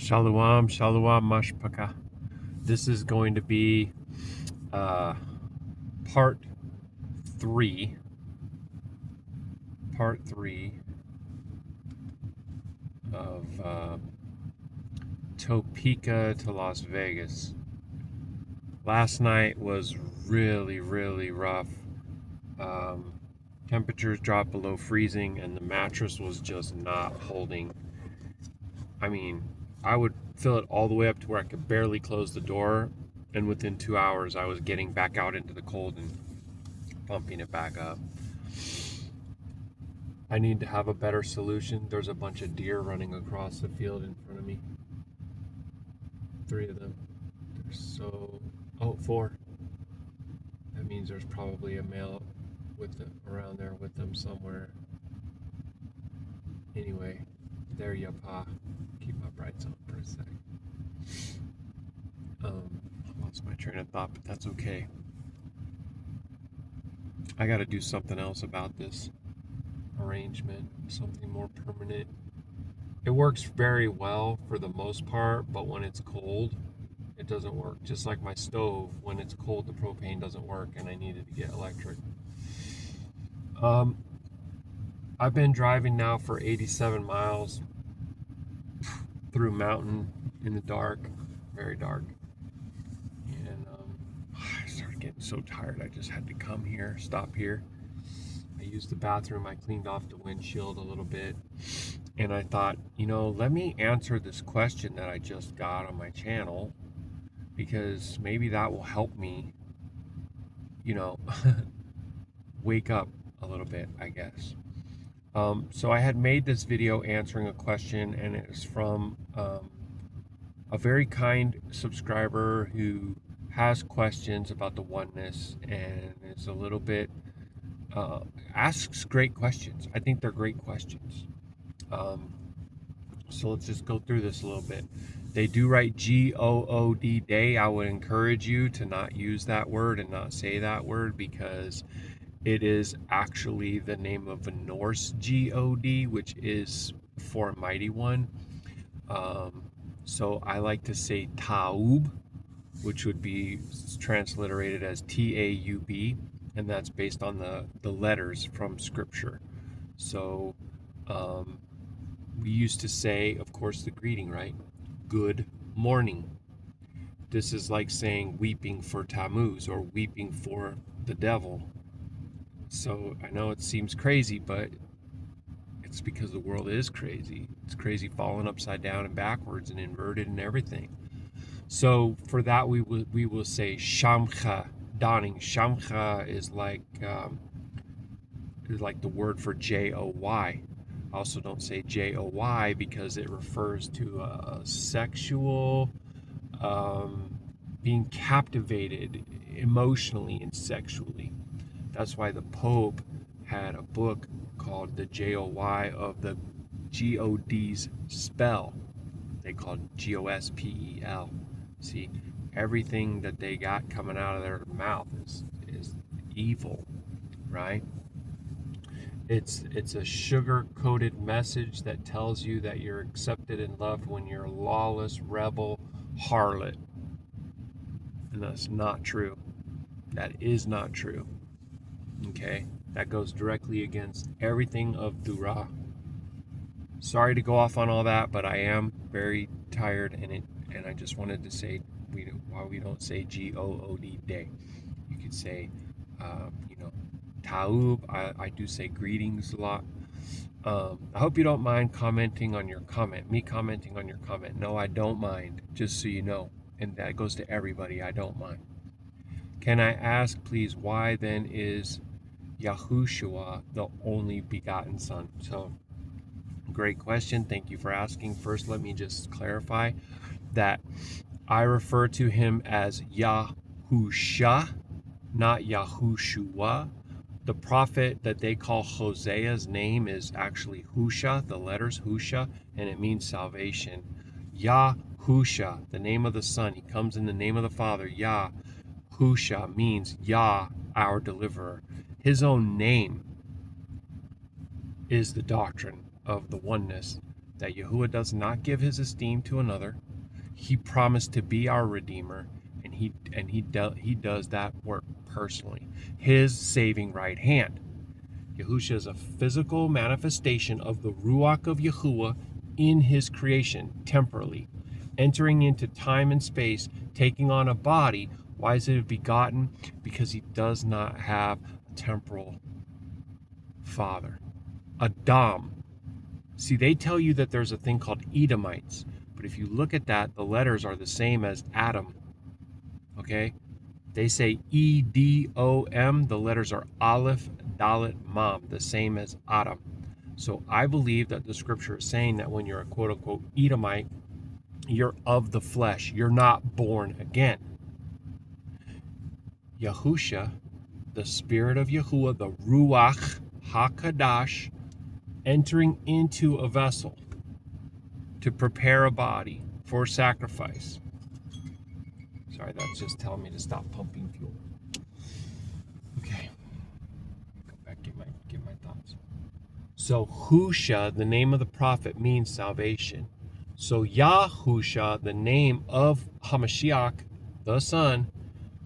Shalom, Shalom, Mashpaka. This is going to be part three of Topeka to Las Vegas. Last night was really, really rough. Temperatures dropped below freezing and the mattress was just not holding. I mean, I would fill it all the way up to where I could barely close the door, and within 2 hours I was getting back out into the cold and pumping it back up. I need to have a better solution. There's a bunch of deer running across the field in front of me. 3 of them. They're so... Oh, 4. That means there's probably a male with them, around there with them somewhere. Anyway, there you pa. Keep my brights on for a sec. I lost my train of thought, but that's okay. I got to do something else about this arrangement, something more permanent. It works very well for the most part, but when it's cold, it doesn't work. Just like my stove, when it's cold, the propane doesn't work, and I needed to get electric. I've been driving now for 87 miles through mountain in the dark, very dark. And I started getting so tired, I just had to come here, stop here. I used the bathroom, I cleaned off the windshield a little bit, and I thought, let me answer this question that I just got on my channel, because maybe that will help me, wake up a little bit, I guess. So I had made this video answering a question, and it was from a very kind subscriber who has questions about the oneness and is a little bit, asks great questions. I think they're great questions. So let's just go through this a little bit. They do write G-O-O-D, day. I would encourage you to not use that word and not say that word, because it is actually the name of a Norse G-O-D, which is for a mighty one. So I like to say Taub, which would be transliterated as T-A-U-B, and that's based on the letters from Scripture. So we used to say, of course, the greeting, right? Good morning. This is like saying weeping for Tammuz or weeping for the devil. So I know it seems crazy, but it's because the world is crazy. It's crazy falling upside down and backwards and inverted and everything. So for that, we will say Shamcha, dawning. Shamcha is like the word for J-O-Y. I also don't say J-O-Y because it refers to a sexual, being captivated emotionally and sexually. That's why the Pope had a book called the J-O-Y of the G-O-D's spell. They called G-O-S-P-E-L. See, everything that they got coming out of their mouth is evil, right? It's a sugar-coated message that tells you that you're accepted and loved when you're a lawless, rebel, harlot. And that's not true. That is not true. Okay? That goes directly against everything of Torah. Sorry to go off on all that, but I am very tired, and I just wanted to say why we don't say G-O-O-D, day. You could say, Taub. I do say greetings a lot. I hope you don't mind commenting on your comment. Me commenting on your comment. No, I don't mind, just so you know. And that goes to everybody. I don't mind. Can I ask, please, why then is Yahusha the only begotten Son? So, great question. Thank you for asking. First, let me just clarify that I refer to him as Yahusha, not Yahushua. The prophet that they call Hosea's name is actually Husha, the letters Husha, and it means salvation. Yahusha, the name of the Son. He comes in the name of the Father. Yahusha means Yah, our deliverer. His own name is the doctrine of the oneness, that Yahuwah does not give his esteem to another. He promised to be our Redeemer, and he does that work personally. His saving right hand. Yahusha is a physical manifestation of the Ruach of Yahuwah in his creation, temporally, entering into time and space, taking on a body. Why is it begotten? Because he does not have a temporal father. Adam. See, they tell you that there's a thing called Edomites, but if you look at that, the letters are the same as Adam. Okay? They say Edom, the letters are Aleph, Dalet, Mam, the same as Adam. So I believe that the scripture is saying that when you're a quote-unquote Edomite, you're of the flesh. You're not born again. Yahusha, the Spirit of Yahuwah, the Ruach Ha'Qadash, entering into a vessel to prepare a body for sacrifice. Sorry, that's just telling me to stop pumping fuel. Okay. Go back, get my thoughts. So Husha, the name of the prophet, means salvation. So Yahusha, the name of Hamashiach, the Son,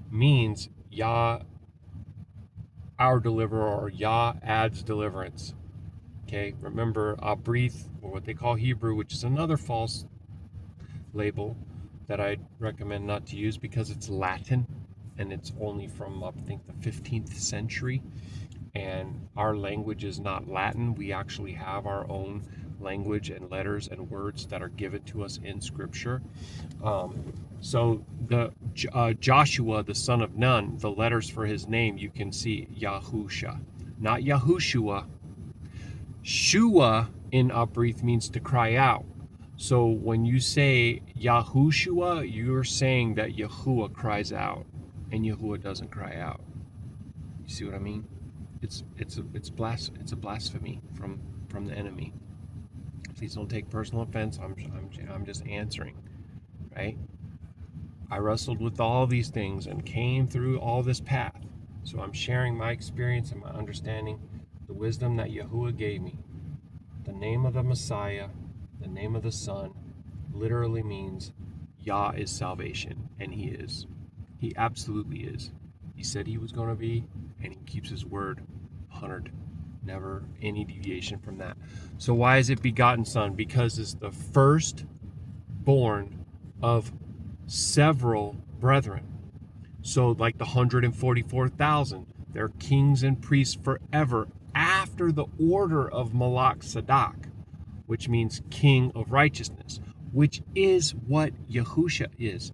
means Yah, our deliverer, or Yah adds deliverance. Okay, remember Abrith, or what they call Hebrew, which is another false label that I'd recommend not to use because it's Latin and it's only from, I think, the 15th century. And our language is not Latin. We actually have our own language and letters and words that are given to us in Scripture. So the Joshua, the son of Nun, the letters for his name, you can see Yahusha, not Yahushua. Shua in Abrith means to cry out. So when you say Yahushua, you're saying that Yahuwah cries out, and Yahuwah doesn't cry out. You see what I mean? It's a blasphemy from the enemy. Please don't take personal offense. I'm just answering, right? I wrestled with all these things and came through all this path. So I'm sharing my experience and my understanding, the wisdom that Yahuwah gave me. The name of the Messiah, the name of the Son, literally means Yah is salvation, and he is. He absolutely is. He said he was going to be, and he keeps his word 100. Never any deviation from that. So why is it begotten Son? Because it's the firstborn of several brethren. So like the 144,000, they're kings and priests forever after the order of Malach Sadak, which means king of righteousness, which is what Yahusha is.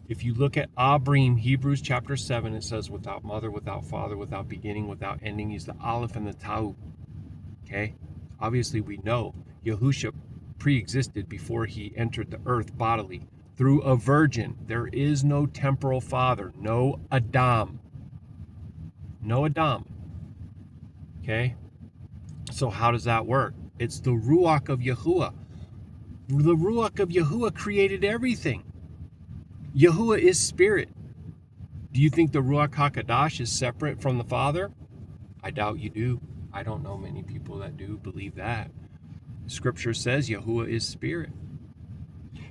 If you look at Abrim, Hebrews chapter 7, it says without mother, without father, without beginning, without ending. He's the Aleph and the Tau. Okay? Obviously we know Yahusha pre-existed before he entered the earth bodily through a virgin. There is no temporal father, no Adam. No Adam. Okay? So how does that work? It's the Ruach of Yahuwah. The Ruach of Yahuwah created everything. Yahuwah is spirit. Do you think the Ruach Ha'Qadash is separate from the Father? I doubt you do. I don't know many people that do believe that. Scripture says Yahuwah is spirit.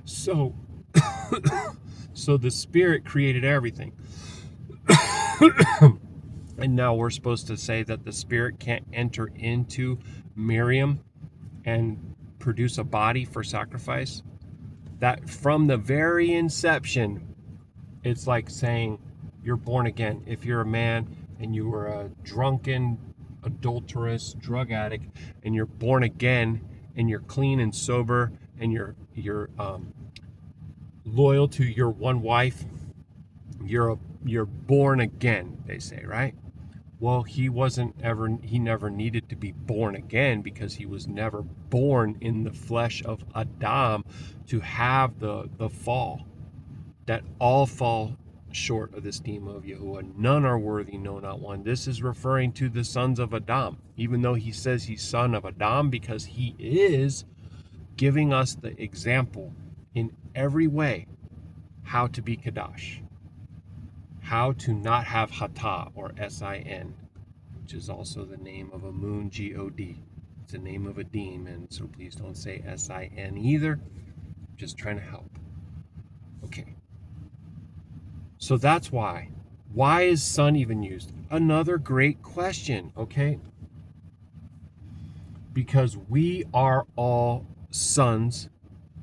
So the spirit created everything. And now we're supposed to say that the spirit can't enter into Miriam and produce a body for sacrifice? That from the very inception, it's like saying you're born again. If you're a man and you were a drunken, adulterous, drug addict, and you're born again and you're clean and sober and you're loyal to your one wife, you're born again, they say, right? Well, he never needed to be born again because he was never born in the flesh of Adam to have the fall. That all fall short of the esteem of Yahuwah. None are worthy, no, not one. This is referring to the sons of Adam, even though he says he's son of Adam, because he is giving us the example in every way how to be Kadash. How to not have Hata, or S-I-N, which is also the name of a moon, G-O-D. It's the name of a demon, so please don't say S-I-N either. Just trying to help. Okay. So that's why. Why is son even used? Another great question, okay? Because we are all sons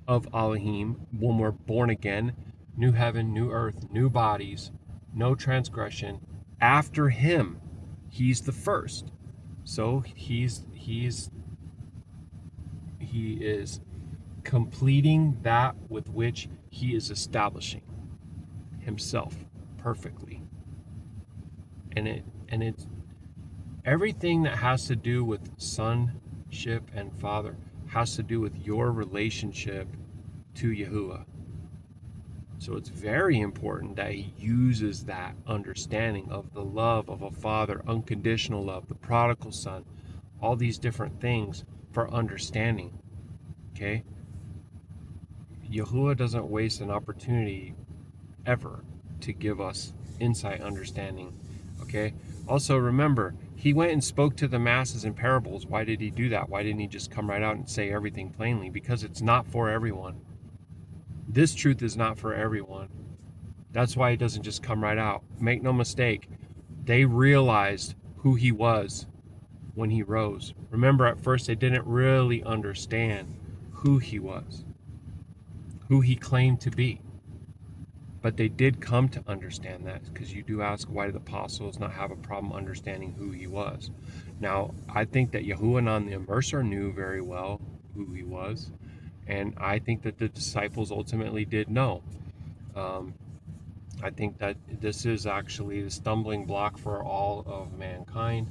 of Elohim when we're born again. New heaven, new earth, new bodies, no transgression. After him, he's the first. So he is completing that with which he is establishing himself perfectly. And it's everything that has to do with sonship and father has to do with your relationship to Yahuwah. So it's very important that he uses that understanding of the love of a father, unconditional love, the prodigal son, all these different things for understanding. Okay? Yahuwah doesn't waste an opportunity ever to give us insight understanding. Okay? Also remember, he went and spoke to the masses in parables. Why did he do that? Why didn't he just come right out and say everything plainly? Because it's not for everyone. This truth is not for everyone. That's why it doesn't just come right out. Make no mistake, they realized who he was when he rose. Remember, at first they didn't really understand who he was, who he claimed to be. But they did come to understand that, because you do ask, why did the apostles not have a problem understanding who he was? Now, I think that Yahuwah the Immerser knew very well who he was. And I think that the disciples ultimately did know. I think that this is actually the stumbling block for all of mankind,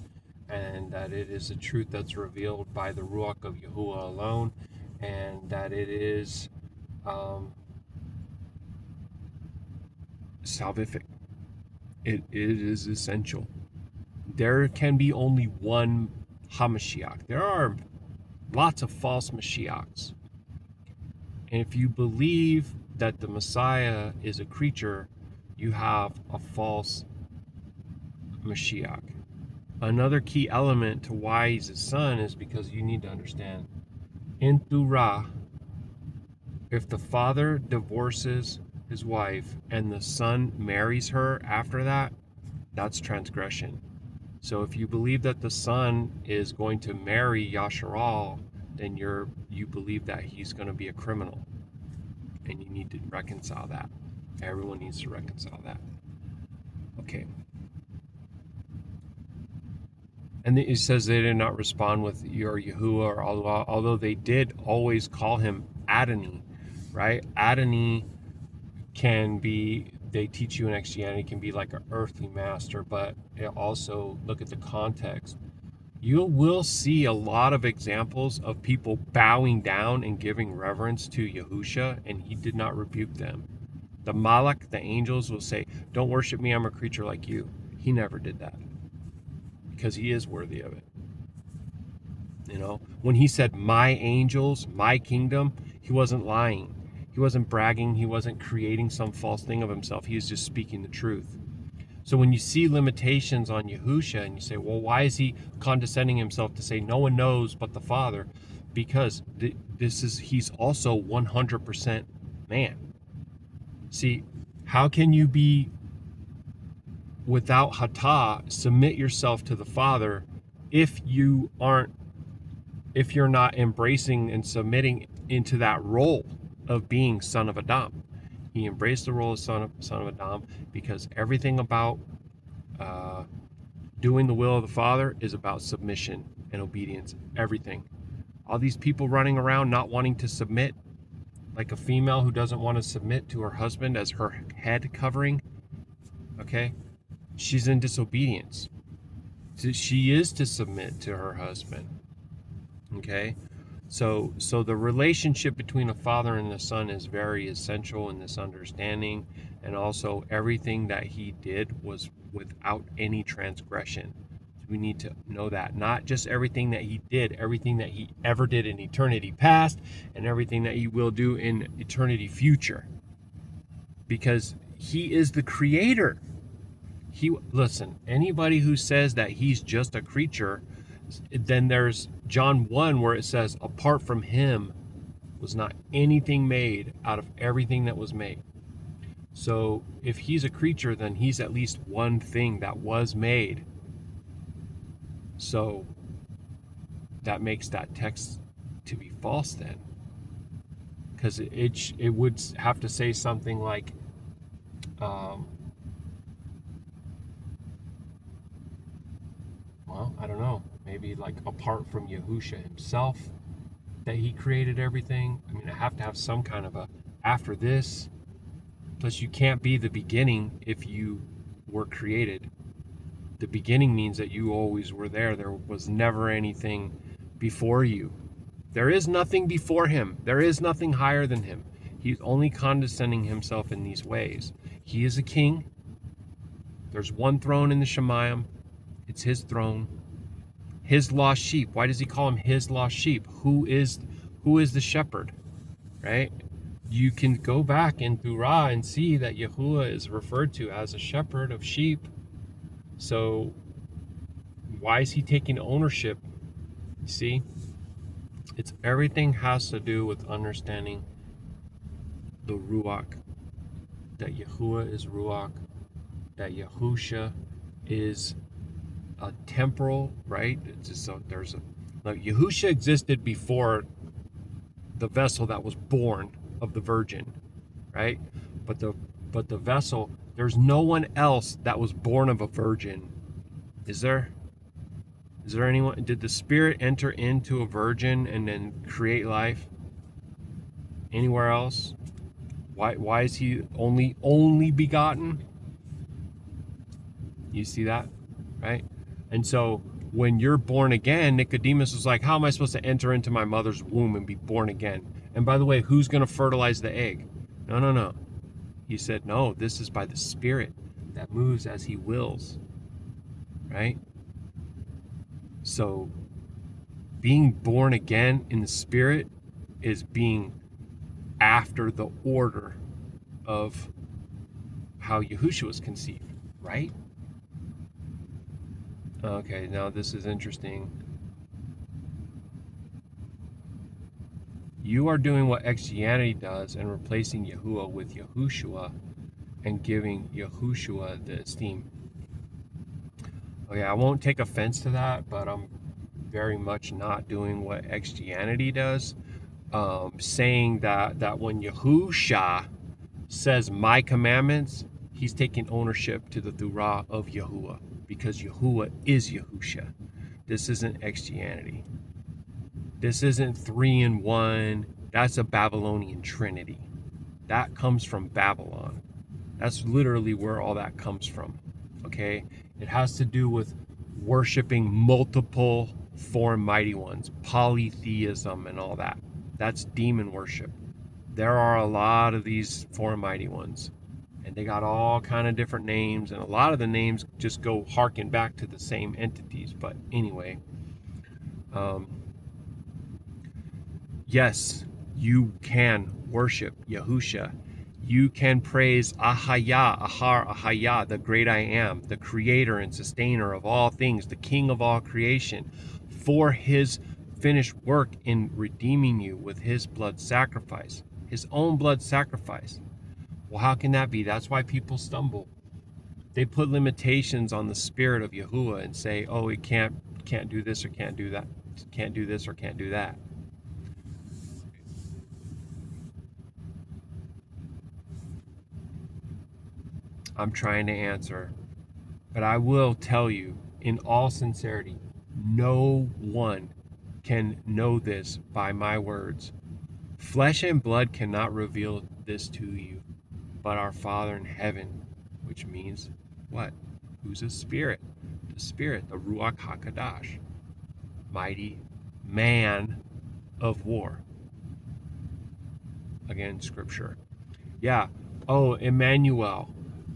and that it is a truth that's revealed by the Ruach of Yahuwah alone, and that it is salvific. It is essential. There can be only one HaMashiach. There are lots of false Mashiachs. And if you believe that the Messiah is a creature, you have a false Mashiach. Another key element to why he's a son is because you need to understand, in Torah, if the father divorces his wife and the son marries her after that, that's transgression. So if you believe that the son is going to marry Yashar'Al, then you believe that he's going to be a criminal, and you need to reconcile that. Everyone needs to reconcile that. Okay. And it says they did not respond with your Yahuwah or Allah, although they did always call him Adonai, right? Adonai can be, they teach you in Christianity, can be like an earthly master, but it also, look at the context. You will see a lot of examples of people bowing down and giving reverence to Yahusha, and he did not rebuke them. The Malak, the angels, will say, don't worship me, I'm a creature like you. He never did that, because he is worthy of it. You know, when he said, my angels, my kingdom, he wasn't lying. He wasn't bragging. He wasn't creating some false thing of himself. He was just speaking the truth. So when you see limitations on Yahusha and you say, well, why is he condescending himself to say no one knows but the Father? Because he's also 100% man. See, how can you be without Hatah, submit yourself to the Father, if you're not embracing and submitting into that role of being son of Adam? He embraced the role of son of Adam, because everything about doing the will of the Father is about submission and obedience. Everything. All these people running around not wanting to submit, like a female who doesn't want to submit to her husband as her head covering, okay? She's in disobedience. She is to submit to her husband, okay? So the relationship between a father and a son is very essential in this understanding, and also everything that he did was without any transgression. We need to know that. Not just everything that he did, everything that he ever did in eternity past, and everything that he will do in eternity future. Because he is the creator. Listen, anybody who says that he's just a creature, then there's John 1, where it says, apart from him was not anything made out of everything that was made. So if he's a creature, then he's at least one thing that was made. So that makes that text to be false then. Because it would have to say something like, well, I don't know, maybe like apart from Yahusha himself, that he created everything. I mean, I have to have some kind of a after this. Plus, you can't be the beginning if you were created. The beginning means that you always were there. There was never anything before you. There is nothing before him. There is nothing higher than him. He's only condescending himself in these ways. He is a king. There's one throne in the Shemayim. It's his throne. His lost sheep. Why does he call him his lost sheep? Who is the shepherd? Right? You can go back in Torah and see that Yahuwah is referred to as a shepherd of sheep. So why is he taking ownership? You see? It's everything has to do with understanding the Ruach. That Yahuwah is Ruach. That Yahusha is a temporal, right? It's just so now Yahusha existed before the vessel that was born of the virgin, right? But the vessel, there's no one else that was born of a virgin. Is there? Is there anyone? Did the Spirit enter into a virgin and then create life? Anywhere else? Why is he only begotten? You see that, right? And so when you're born again, Nicodemus was like, how am I supposed to enter into my mother's womb and be born again? And by the way, who's going to fertilize the egg? No. He said, no, this is by the Spirit that moves as he wills, right? So being born again in the Spirit is being after the order of how Yahusha was conceived, right? Okay, now this is interesting. You are doing what Christianity does and replacing Yahuwah with Yahushua and giving Yahushua the esteem. Okay, I won't take offense to that, but I'm very much not doing what Christianity does. Saying that when Yahusha says my commandments, he's taking ownership to the Torah of Yahuwah, because Yahuwah is Yahusha. This isn't Christianity. This isn't 3 in 1. That's a Babylonian Trinity. That comes from Babylon. That's literally where all that comes from. Okay? It has to do with worshiping multiple foreign mighty ones, polytheism and all that. That's demon worship. There are a lot of these foreign mighty ones, and they got all kind of different names, and a lot of the names just go harken back to the same entities. But anyway, yes, you can worship Yahusha. You can praise Ahar, the great I am, the creator and sustainer of all things, the king of all creation, for his finished work in redeeming you with his blood sacrifice, his own blood sacrifice. Well, how can that be? That's why people stumble. They put limitations on the Spirit of Yahuwah and say, oh, it can't do this or can't do that, can't do this or can't do that. I'm trying to answer, but I will tell you in all sincerity, no one can know this by my words. Flesh and blood cannot reveal this to you, but our Father in heaven, which means what? Who's a spirit? The Spirit, the Ruach Ha'Qadash, mighty man of war. Again, scripture. Yeah. Oh, Emmanuel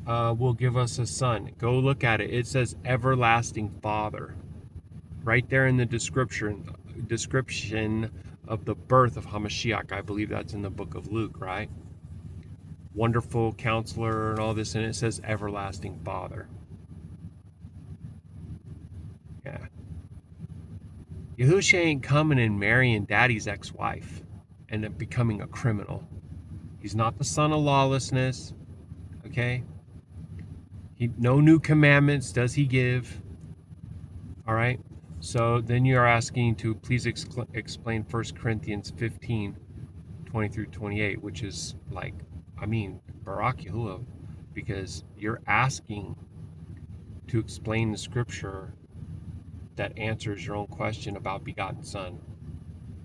will give us a son. Go look at it. It says everlasting Father. Right there in the description of the birth of Hamashiach. I believe that's in the book of Luke, right? Wonderful Counselor and all this, and it says everlasting Father. Yeah. Yahusha ain't coming and marrying daddy's ex-wife and then becoming a criminal. He's not the son of lawlessness, okay? No new commandments does he give, all right? So then you're asking to please explain 1 Corinthians 15, 20 through 28, which is like, Baruk Yahuah, because you're asking to explain the scripture that answers your own question about begotten son.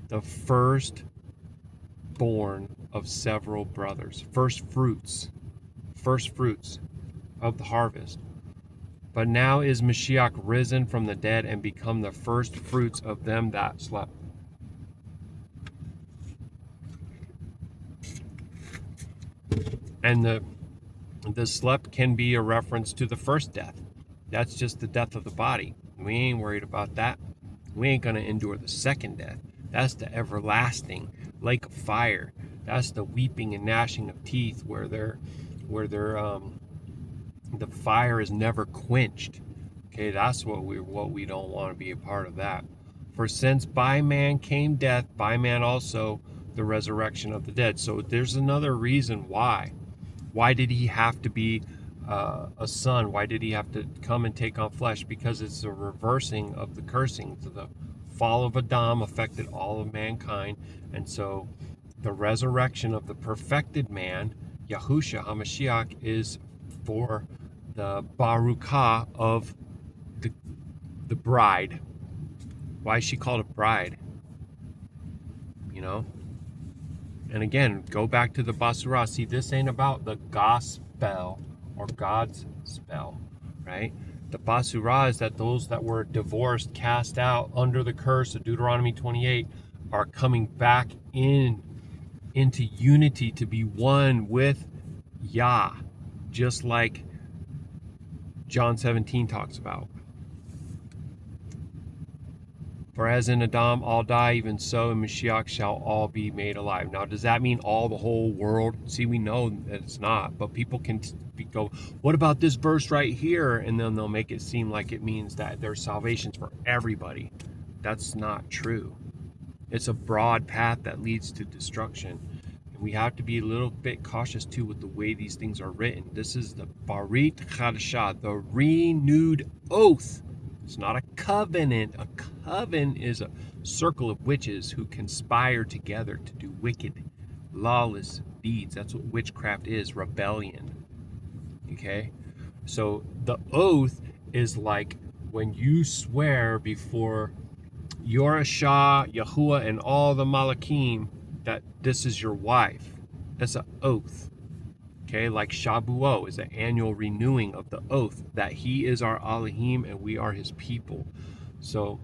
The first born of several brothers, first fruits of the harvest. But now is Mashiach risen from the dead and become the first fruits of them that slept. And the slept can be a reference to the first death. That's just the death of the body. We ain't worried about that. We ain't going to endure the second death. That's the everlasting lake of fire. That's the weeping and gnashing of teeth where the fire is never quenched. Okay, that's what we don't want to be a part of that. For since by man came death, by man also the resurrection of the dead. So there's another reason why. Why did he have to be a son? Why did he have to come and take on flesh? Because it's a reversing of the cursing. So the fall of Adam affected all of mankind. And so the resurrection of the perfected man, Yahusha HaMashiach, is for the Barukah of the bride. Why is she called a bride? And again, go back to the Basura. See, this ain't about the gospel or God's spell, right? The Basura is that those that were divorced, cast out under the curse of Deuteronomy 28, are coming back into unity to be one with Yah, just like John 17 talks about. For as in Adam all die, even so in Mashiach shall all be made alive. Now, does that mean all the whole world? See, we know that it's not, but people can go, what about this verse right here? And then they'll make it seem like it means that there's salvations for everybody. That's not true. It's a broad path that leads to destruction. And we have to be a little bit cautious too with the way these things are written. This is the Barit Chadashah, the renewed oath. It's not a covenant. A coven is a circle of witches who conspire together to do wicked, lawless deeds. That's what witchcraft is, rebellion. Okay? So the oath is like when you swear before Yahusha, Yahuah, and all the Malachim that this is your wife. That's an oath. Okay, like Shabuot is an annual renewing of the oath that he is our Elohim and we are his people. So,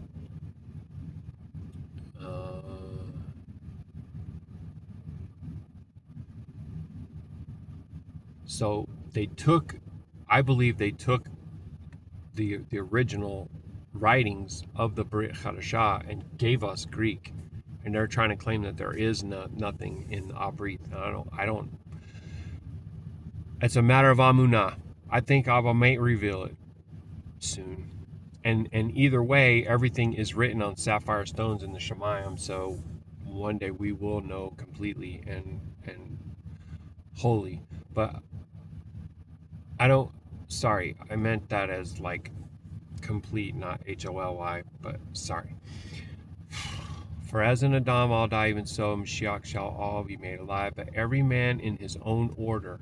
I believe they took the original writings of the Brit Chadashah and gave us Greek, and they're trying to claim that there is nothing in Abrit. I don't. It's a matter of Amunah. I think Abba may reveal it soon. And either way, everything is written on sapphire stones in the Shemayim, so one day we will know completely and holy. But I meant that as like complete, not HOLY, but sorry. For as in Adam all die, even so in Mashiach shall all be made alive, but every man in his own order.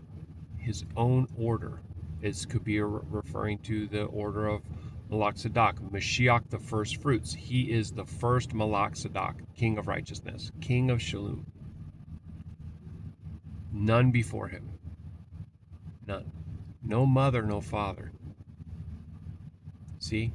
His own order could be referring to the order of Malach Sadak. Mashiach, the first fruits. He is the first Malach Sadak, King of righteousness, King of Shalom. None before him. None. No mother, no father. See?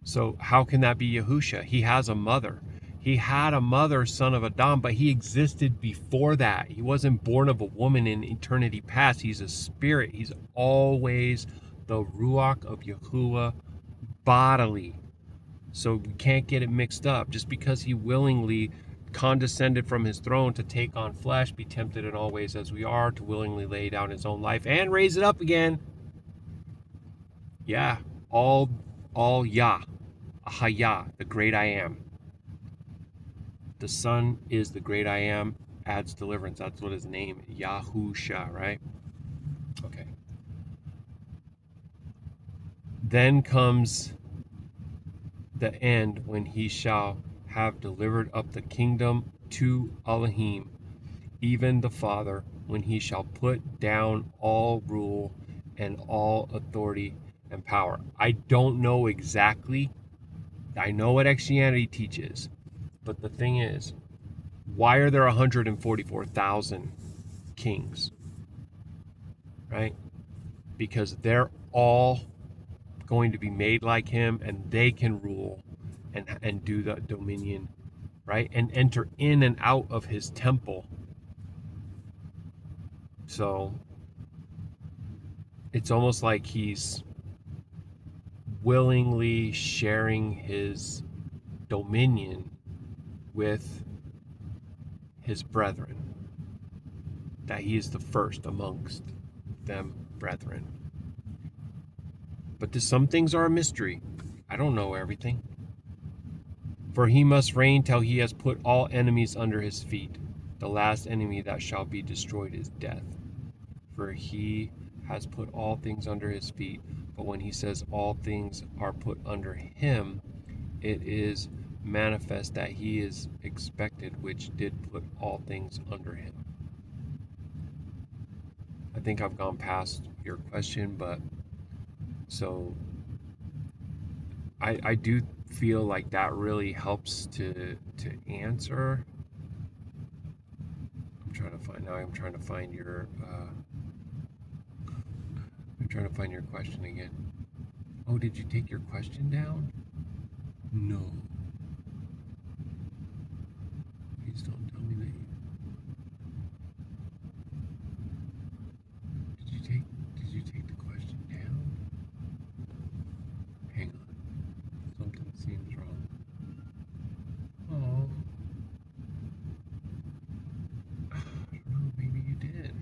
So how can that be Yahusha? He has a mother. He had a mother, son of Adam, but he existed before that. He wasn't born of a woman in eternity past. He's a spirit. He's always the Ruach of Yahuah bodily. So we can't get it mixed up. Just because he willingly condescended from his throne to take on flesh, be tempted in all ways as we are, to willingly lay down his own life and raise it up again. Yeah, all Yah, Ahaya, the great I am. The Son is the great I am, adds deliverance. That's what his name, Yahusha, right? Okay. Then comes the end when he shall have delivered up the kingdom to Elohim, even the Father, when he shall put down all rule and all authority and power. I don't know exactly. I know what Christianity teaches, but the thing is, why are there 144,000 kings? Right? Because they're all going to be made like him, and they can rule and do the dominion, right? And enter in and out of his temple. So it's almost like he's willingly sharing his dominion with his brethren, that he is the first amongst them brethren. But some things are a mystery. I don't know everything. For he must reign till he has put all enemies under his feet. The last enemy that shall be destroyed is death. For he has put all things under his feet. But when he says all things are put under him, it is manifest that he is expected which did put all things under him. I think I've gone past your question, but so I do feel like that really helps to answer. I'm trying to find your question again. Oh, did you take your question down? No. Please don't tell me that did you take the question down? Hang on. Something seems wrong. Oh. I don't know, maybe you did.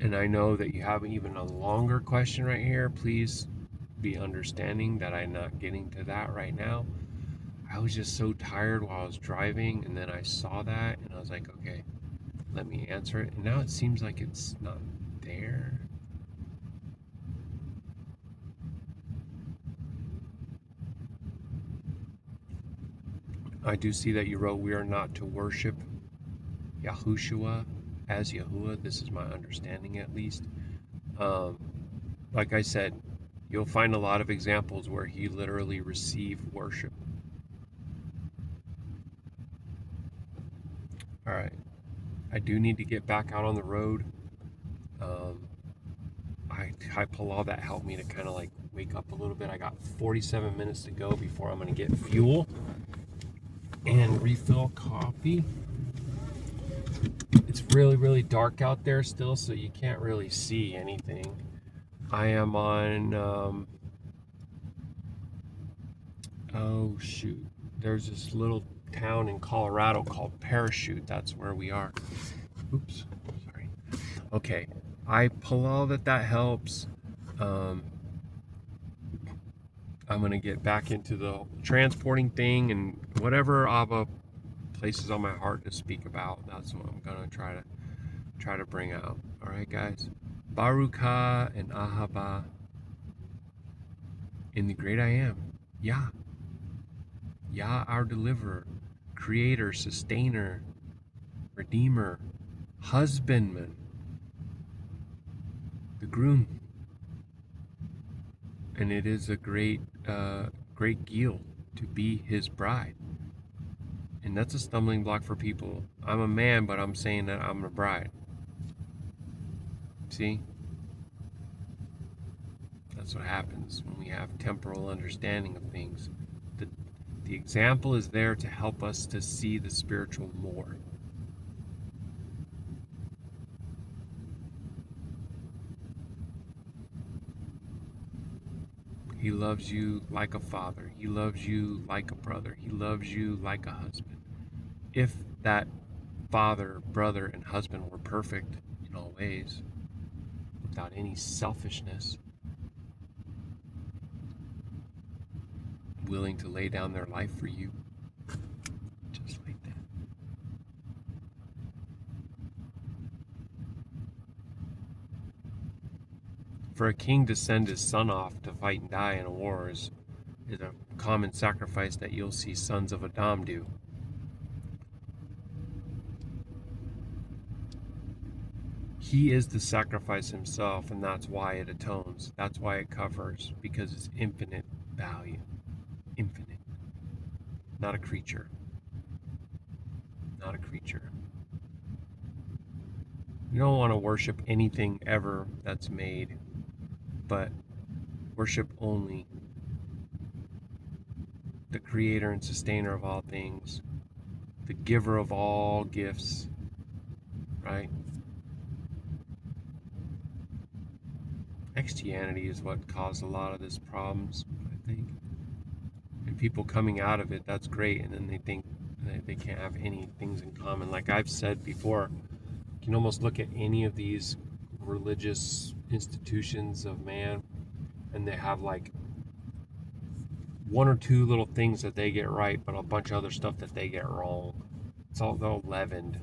And I know that you have even a longer question right here. Please be understanding that I'm not getting to that right now. I was just so tired while I was driving, and then I saw that, and I was like, okay, let me answer it. And now it seems like it's not there. I do see that you wrote, we are not to worship Yahusha as Yahuwah. This is my understanding, at least. Like I said, you'll find a lot of examples where he literally received worship. All right. I do need to get back out on the road. I pull all that helped me to kind of like wake up a little bit. I got 47 minutes to go before I'm going to get fuel and refill coffee. It's really, really dark out there still, so you can't really see anything. I am on, oh shoot, there's this little town in Colorado called Parachute. That's where we are. Oops, sorry. Okay, I pull all that helps. I'm gonna get back into the transporting thing, and whatever Abba places on my heart to speak about, that's what I'm gonna try to bring out. All right, guys. Baruk and Ahaba in the great I am. Yah, our deliverer, creator, sustainer, redeemer, husbandman, the groom. And it is a great deal to be his bride. And that's a stumbling block for people. I'm a man, but I'm saying that I'm a bride. See? That's what happens when we have temporal understanding of things. The example is there to help us to see the spiritual more. He loves you like a father. He loves you like a brother. He loves you like a husband. If that father, brother, and husband were perfect in all ways, without any selfishness, willing to lay down their life for you, just like that. For a king to send his son off to fight and die in a war is a common sacrifice that you'll see sons of Adam do. He is the sacrifice himself, and that's why it atones. That's why it covers, because it's infinite value. Infinite. Not a creature. Not a creature. You don't want to worship anything ever that's made, but worship only the creator and sustainer of all things, the giver of all gifts, right? Christianity is what caused a lot of these problems, I think. And people coming out of it, that's great, and then they think they can't have any things in common. Like I've said before, you can almost look at any of these religious institutions of man, and they have like one or two little things that they get right, but a bunch of other stuff that they get wrong. It's all leavened,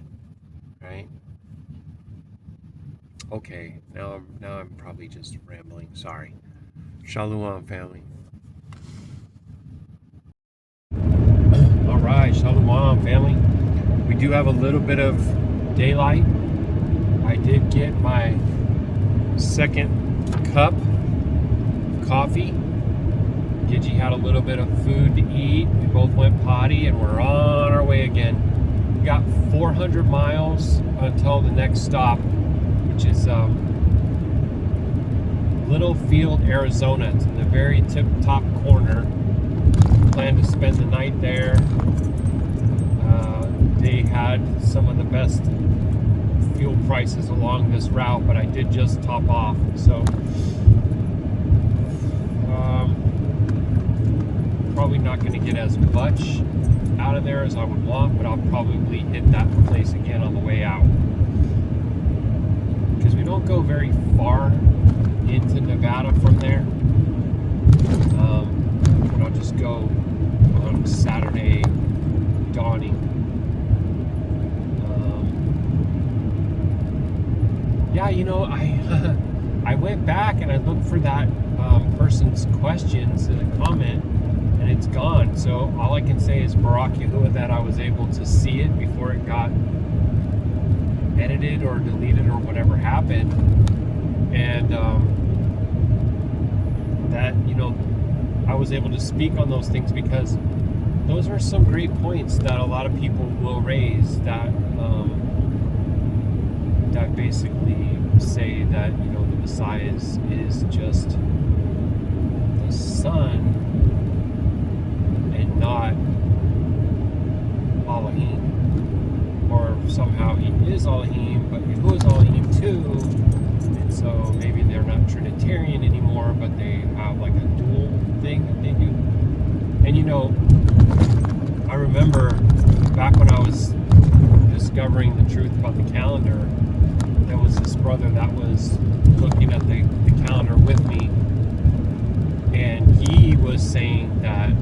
right? Okay, now I'm probably just rambling. Sorry. Shalom, family. All right, Shalom, family. We do have a little bit of daylight. I did get my second cup of coffee. Gidgy had a little bit of food to eat. We both went potty, and we're on our way again. We got 400 miles until the next stop, which is Littlefield, Arizona. It's in the very tip-top corner. Plan to spend the night there. They had some of the best fuel prices along this route, but I did just top off. So probably not going to get as much out of there as I would want, but I'll probably hit that place again on the way out. Because we don't go very far into Nevada from there. But I'll just go on Saturday dawning. Yeah, you know, I went back and I looked for that person's questions in a comment, and it's gone. So all I can say is Baruk Atah Yahuah that I was able to see it before it got edited or deleted or whatever happened, and that, you know, I was able to speak on those things because those are some great points that a lot of people will raise that that basically say that, you know, the Messiah is just the Son and not Elohim, or somehow he is Elohim, but Yahuwah is Elohim too, and so maybe they're not Trinitarian anymore, but they have like a dual thing that they do. And you know, I remember back when I was discovering the truth about the calendar, there was this brother that was looking at the calendar with me, and he was saying that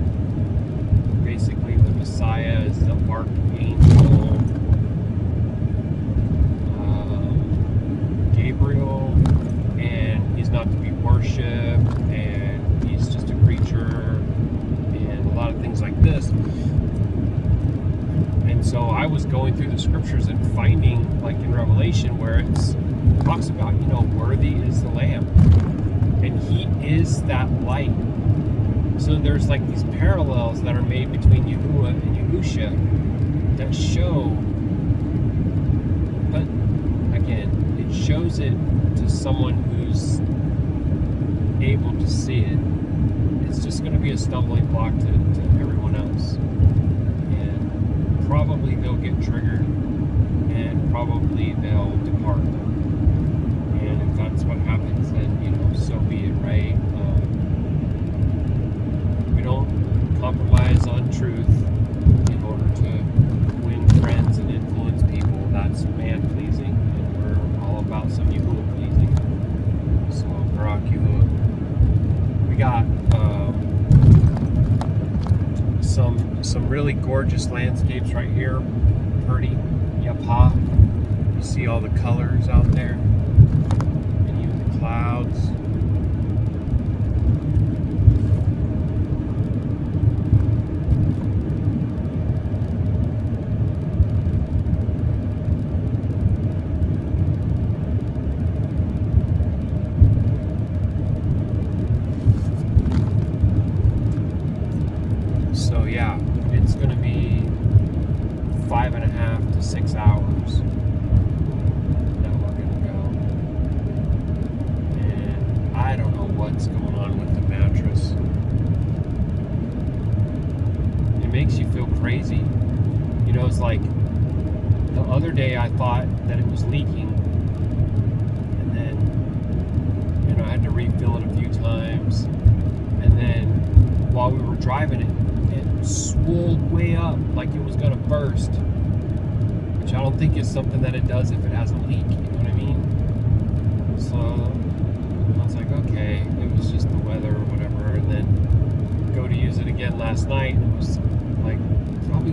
basically the Messiah is the archangel Gabriel, and he's not to be worshipped, and he's just a creature, and a lot of things like this. And so I was going through the scriptures and finding, like in Revelation, where it talks about, you know, worthy is the Lamb, and he is that light. So there's like these parallels that are made between Yahuwah and Yahusha that show, but again, it shows it to someone who's able to see it. It's just going to be a stumbling block to everyone else. And probably they'll get triggered, and probably they'll depart. And if that's what happens, then, you know, so be it, right? We don't compromise on truth in order to win friends and influence people. got some really gorgeous landscapes right here. Pretty Yapah. You see all the colors out there, and even the clouds. So yeah, it's going to be 5.5 to 6 hours that we're going to go. And I don't know what's going on with the mattress. It makes you feel crazy. You know, it's like the other day I thought that it was leaking. And then, you know, I had to refill it a few times. And then while we were driving it, swelled way up like it was gonna burst, which I don't think is something that it does if it has a leak, you know what I mean? So I was like, okay, it was just the weather or whatever. And then go to use it again last night, and it was like probably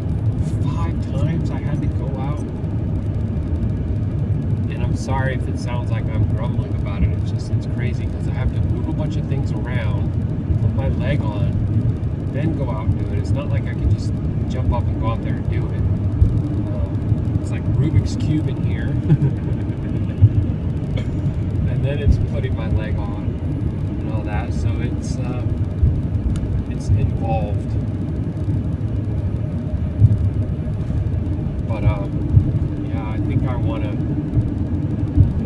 5 times I had to go out. And I'm sorry if it sounds like I'm grumbling about it. It's crazy because I have to move a bunch of things around, put my leg on, then go out and do it. It's not like I can just jump up and go out there and do it. It's like Rubik's Cube in here. And then it's putting my leg on and all that. So it's involved. But yeah, I think I want to.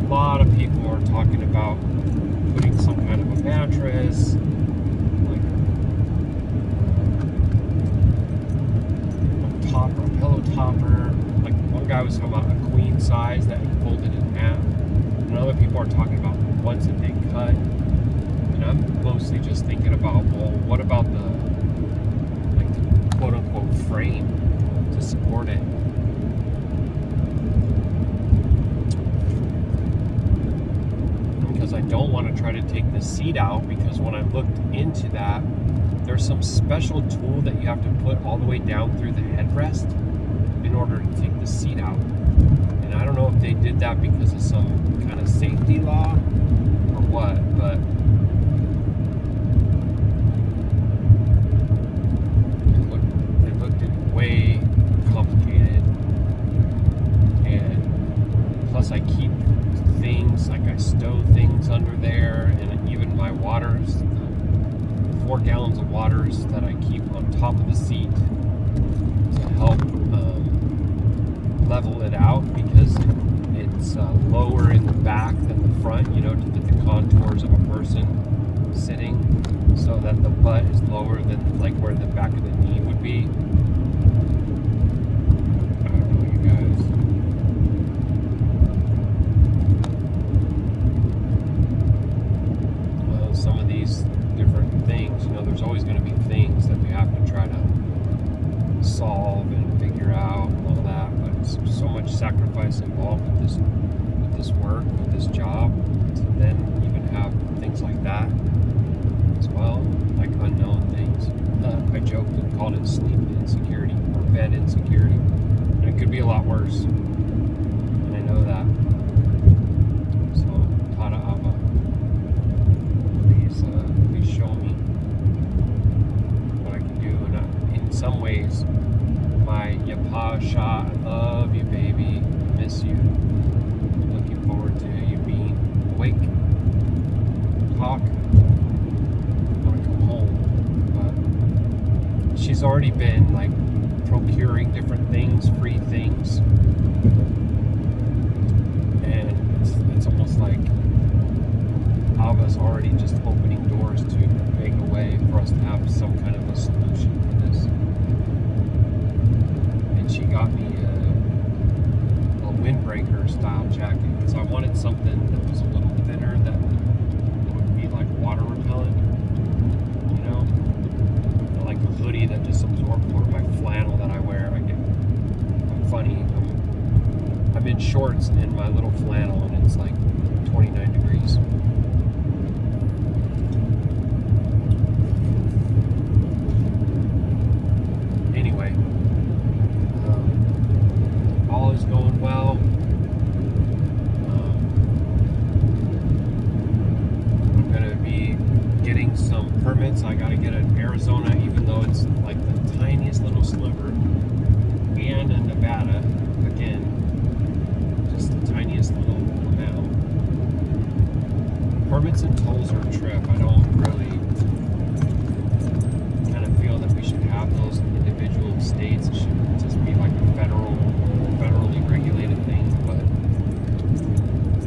A lot of people are talking about putting some kind of a mattress, topper, a pillow topper. Like one guy was talking about a queen size that he folded in half, and other people are talking about ones that they cut. And I'm mostly just thinking about, well, what about the quote unquote frame to support it? Because I don't want to try to take the seat out, because when I looked into that, there's some special tool that you have to put all the way down through the headrest in order to take the seat out. And I don't know if they did that because of some kind of safety law or what, but it looked way complicated. And plus I keep things, like I stow things under there, and even my waters, 4 gallons of waters that I keep on top of the seat to help level it out, because it's lower in the back than the front, you know, to get the contours of a person sitting, so that the butt is lower than like where the back of the knee would be. I don't know, you guys. Well, some of these different things, you know, there's always going to be things that we have to try to solve and figure out and all that, but it's so much sacrifice involved with this work, with this job, to then even have things like that as well, like unknown things. I joked and called it sleep insecurity or bed insecurity, and it could be a lot worse, and I know that. So Tada Abba, please show me what I can do. And in some ways, my Yahusha, I love you, baby. I miss you. I'm looking forward to you being awake. Talk. I want to come home. But she's already been like procuring different things, free things. And it's almost like Abba's already just opening doors to make a way for us to have some kind of a solution for this. And she got me a windbreaker style jacket, because I wanted something that was a little thinner, that would be like water repellent, you know, and like a hoodie that just absorbs, or my flannel that I wear. I'm funny. I'm in shorts in my little flannel, and it's like 29 degrees. permits. I got to get an Arizona, even though it's like the tiniest little sliver, and in Nevada, again, just the tiniest little amount. Permits and tolls are a trip. I don't really kind of feel that we should have those in individual states. It should just be like a federally regulated thing, but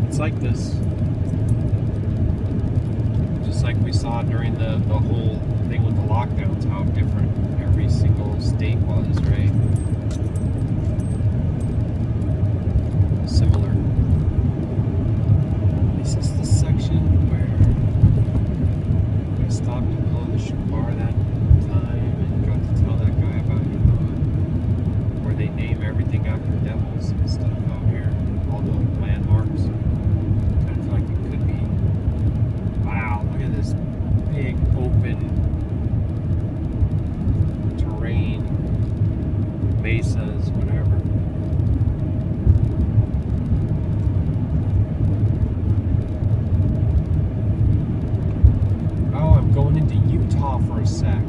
it's like this, just like we saw during the whole thing with the lockdowns, how different every single state was, right? Similar. This is the section where I stopped to blow the bar that time and got to tell that guy about, where they name everything after devils and stuff out here, all the landmarks. I feel like it could be. Wow, look at this big open terrain, mesas, whatever. Oh, I'm going into Utah for a sec.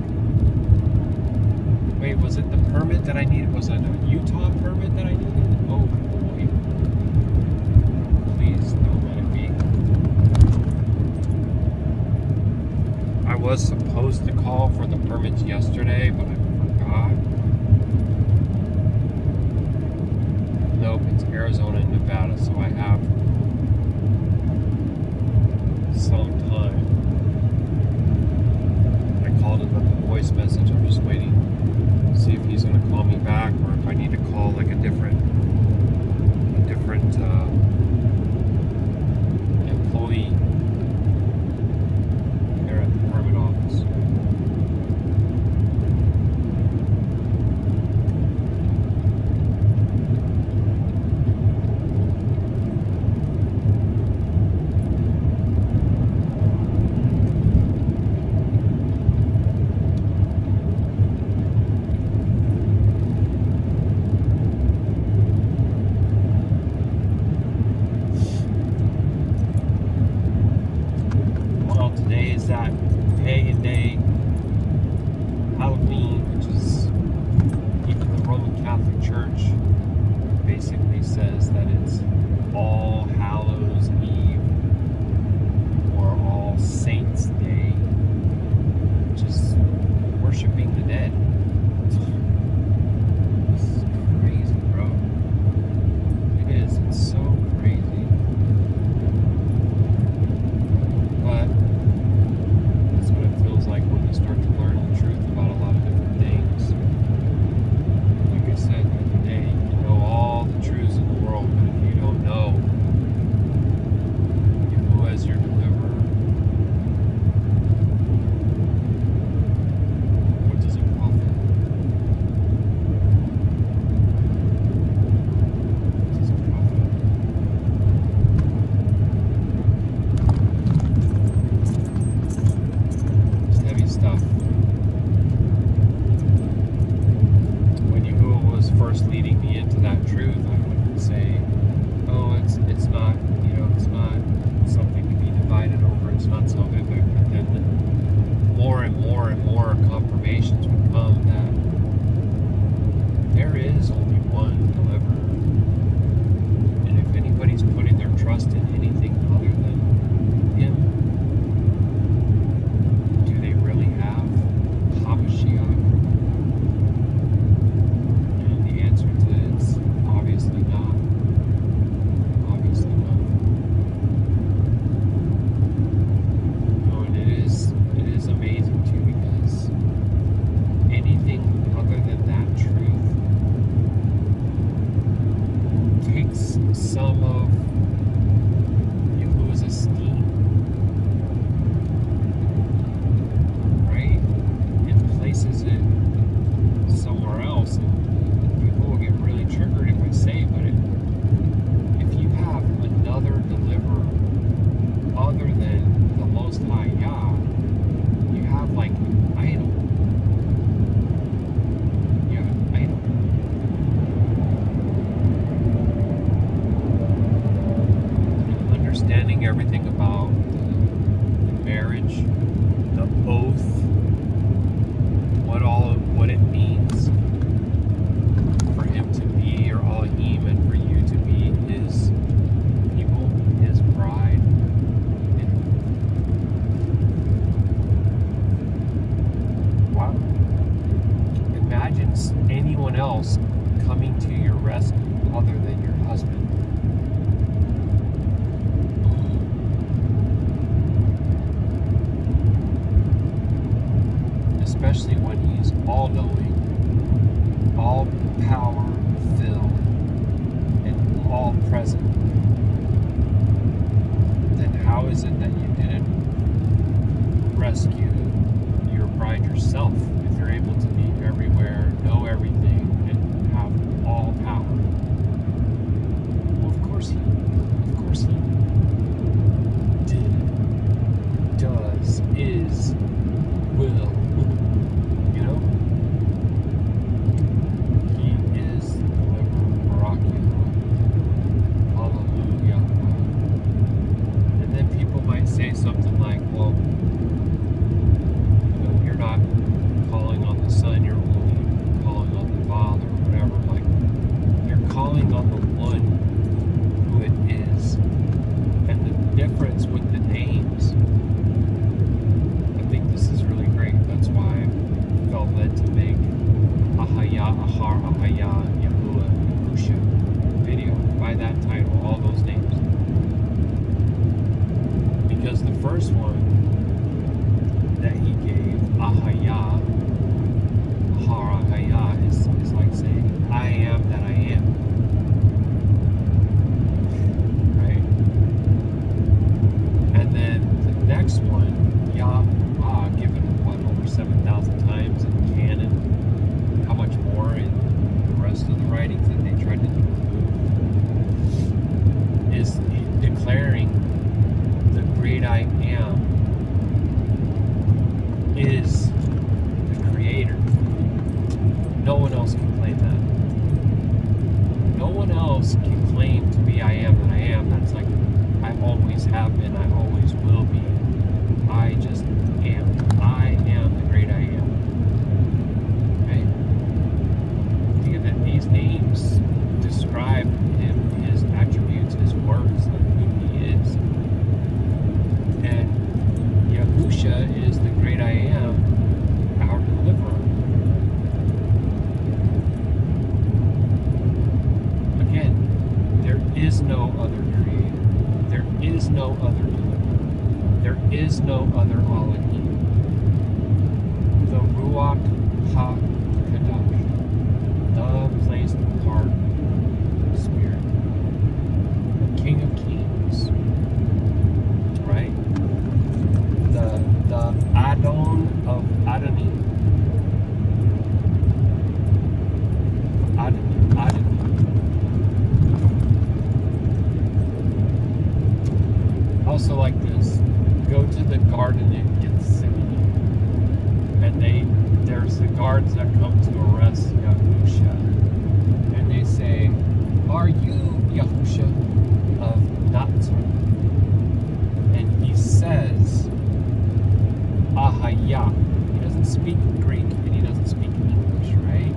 Wait, was it the permit that I needed? Was it a Utah permit that I needed? Oh boy. Please don't let it be. I was supposed to call for the permits yesterday, but I forgot. Nope, it's Arizona and Nevada, so I have some time. I called him with a voice message. I'm just waiting to see if he's going to call me back, or if I need to call like a different employee there at the permit office. Today is that pagan day, Halloween, which is, even the Roman Catholic Church basically says that it's All Hallows Eve or All Saints Day, which is worshiping the dead. This is crazy, bro. It is. It's so crazy. But that's what it feels like when you start to learn the truth about a lot of different things. Like I said the other day, you can know all the truths in the world, but if you don't know who as your deliverer, what does it profit? What does it profit? Heavy stuff. When Yahuwah was first leading me into that truth, I wouldn't say, oh, it's not, it's not something to be divided over, it's not salvific. But then more and more and more confirmations would come that there is only one deliverer. And if anybody's putting their trust in anything other than Him, do they really have Hamashiach? And the answer to it's obviously not. Obviously not. No, and it is amazing too, because anything other than that truth takes some of else coming to your rescue other than your husband. Especially when he's all-knowing, all-power-filled, and all-present. Then how is it that you didn't rescue your bride yourself if you're able to be everywhere, know everything, and have all power? Well, of course he did, does, is, will. You know? He is the deliverer, Baruk Atah Yahuah. Hallelujah. And then people might say something like, well, you know, you're not calling on the Son, you're only calling on the Father, or whatever. Like, you're calling on the one who it is. And the difference with the names, I think this is really great. That's why I felt led to make Atah Yahuah, Yahusha video by that title, all those names. Because the first one that he gave, Atah is like saying, I am that I am. Right? And then the next one, Yahuah, given over 7,000 times in canon. How much more in the rest of the writings that they tried to include? Is declaring the great I am is the creator. No one else can claim that. No one else can claim to be I am that I am. That's like, I always have been, I always will be. I just am. I am the great I am. Right? Think that these names describe him, his attributes, his works, like who he is. And Yahusha is the great I am, our deliverer. Again, there is no other creator. There is no other deliverer. There is no other Elohim. The Ruach Ha'Qadash, the placed apart Spirit, the King of Kings, right? The Adon of Adonim. Also like this, go to the garden in Gethsemane, and there's the guards that come to arrest Yahusha, and they say, are you Yahusha of Nazareth? And he says, Ahaya. He doesn't speak Greek and he doesn't speak English, right?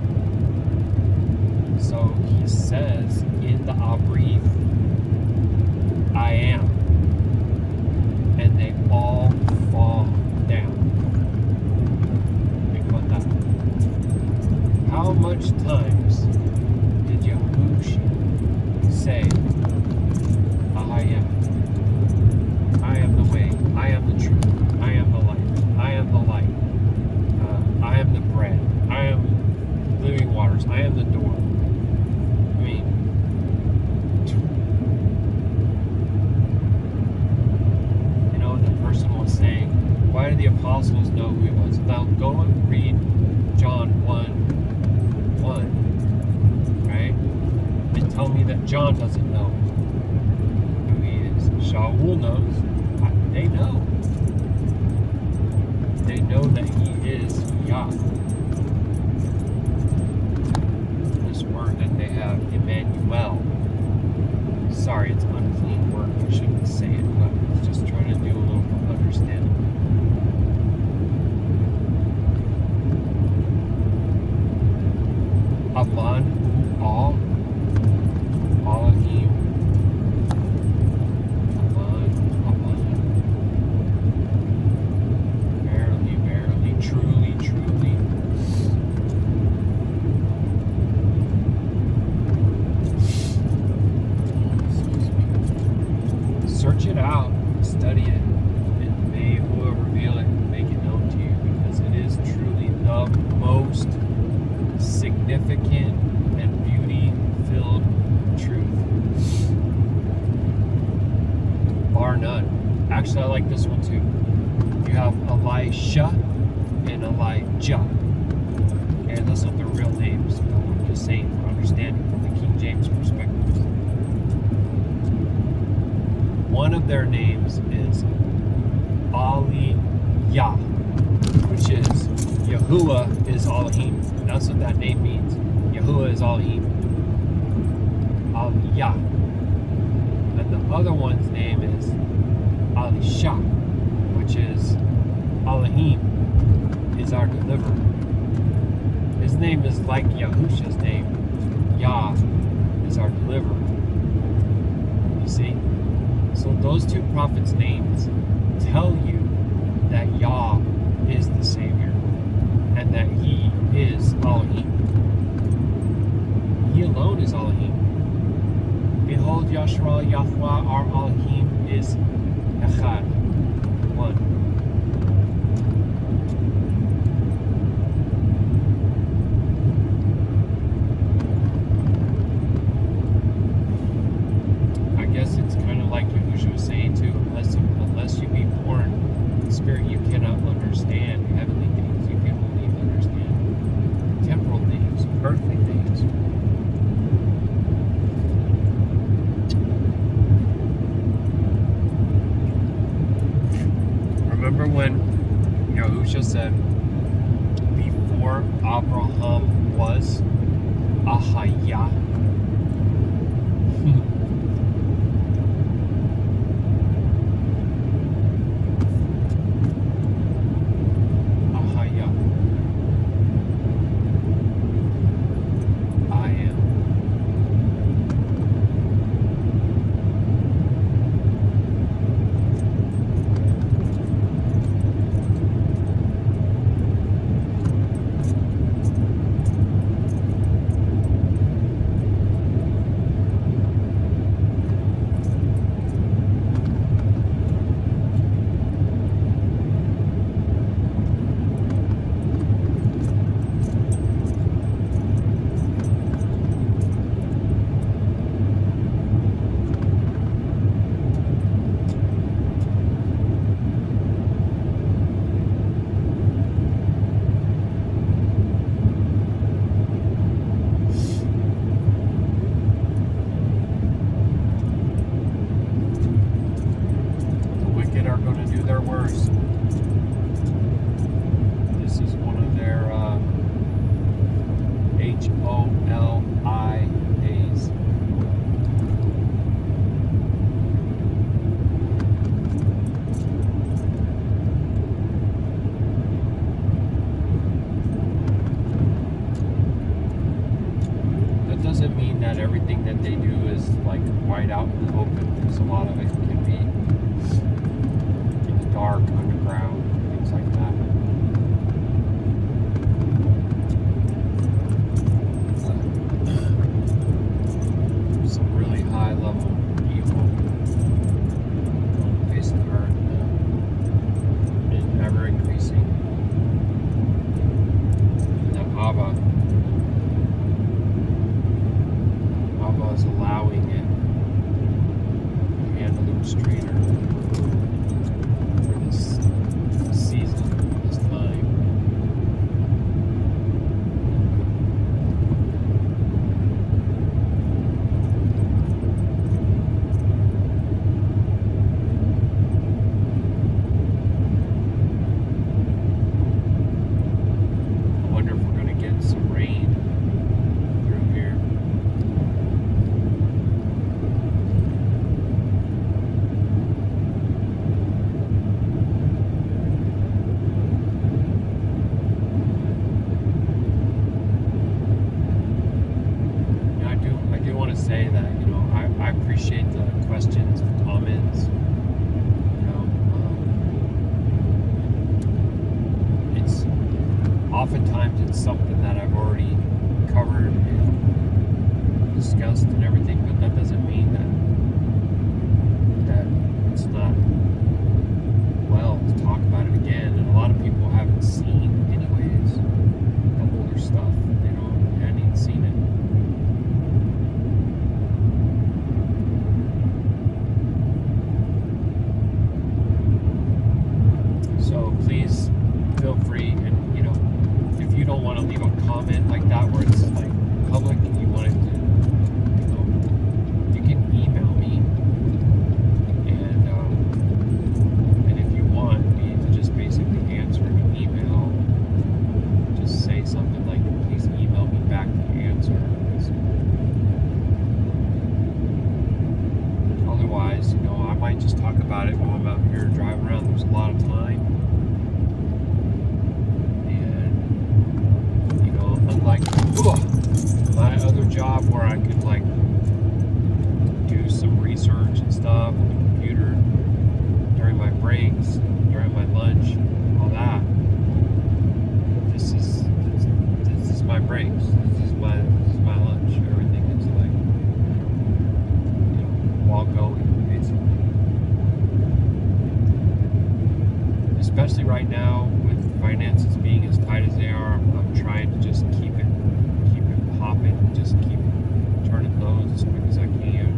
So he says in the Abrief, I am. And they all fall down. Think about that. How much times did Yahusha say, I am? I am the way, I am the truth, I am the life, I am the light, I am the bread, I am living waters, I am the door. I mean, was saying, why did the apostles know who he was? Now go and read John 1:1, right? And tell me that John doesn't know who he is. Shaul knows. They know. They know that he is Yah. This word that they have, Emmanuel. Sorry, it's an unclean word. I shouldn't say it, but I was just trying to do a little understanding. Aman, all, Elohim, Aman, verily, verily, truly, truly. two. You have Elisha and Elijah. And those are their real names. I'm just saying for understanding from the King James perspective. One of their names is Aliyah, which is Yahuah is Elohim. That's what that name means. Yahuah is Elohim. Aliyah. And the other one's name is Elisha, which is Elohim is our deliverer. His name is like Yahusha's name. Yah is our deliverer. You see? So those two prophets' names tell you that Yah is the Savior and that He is Elohim. He alone is Elohim. Behold, Yashar'Al Yahuah, our Elohim, is Echad, one. I guess it's kind of like Yahusha was saying too, unless you be born in the Spirit, you cannot understand heavenly things. You can only understand temporal things, earthly things. Remember when Yahusha said, before Abraham was Ahaya? Ahaya. I am. Doesn't mean that everything that they do is like right out in the open. There's a lot of it can be in the dark, underground, things like that. Some really high level evil on the face of the earth and ever increasing. And that Abba is allowing it to handle the restrainer for this season, this time. I wonder if we're going to get some rain through here. Say that, I appreciate the questions, the comments. It's oftentimes it's something that I've already covered and discussed and everything, but that doesn't mean that it's not well to talk about it again. And a lot of people haven't seen, anyways, the older stuff. They hadn't seen it. you don't want to leave a comment like that where it's like public, and you want it to, you can email me, and if you want me to just basically answer an email, just say something like, please email me back the answer. Otherwise, I might just talk about it while I'm out here driving around. There's a lot of time. Unlike my other job where I could like do some research and stuff on the computer during my breaks, during my lunch, all that. This is my breaks. This is my lunch. Everything is like while going, basically. Especially right now with finances being as tight as they are, I'm trying to just keep it popping, just keep turning those as quick as I can.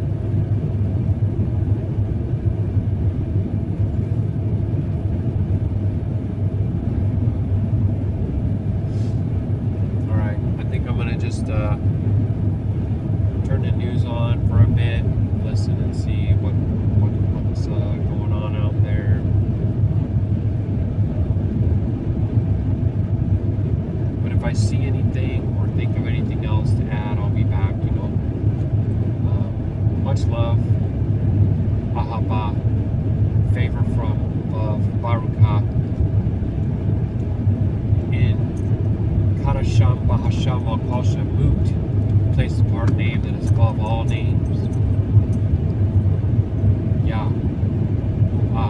All right, I think I'm gonna just turn the news on for a bit, listen and see what's going on out there. If I see anything or think of anything else to add, I'll be back, much love. Ahaba. Favor from above. Baruk Atah. In Qadashayam of Yasharal, place apart name that is above all names. Yahusha.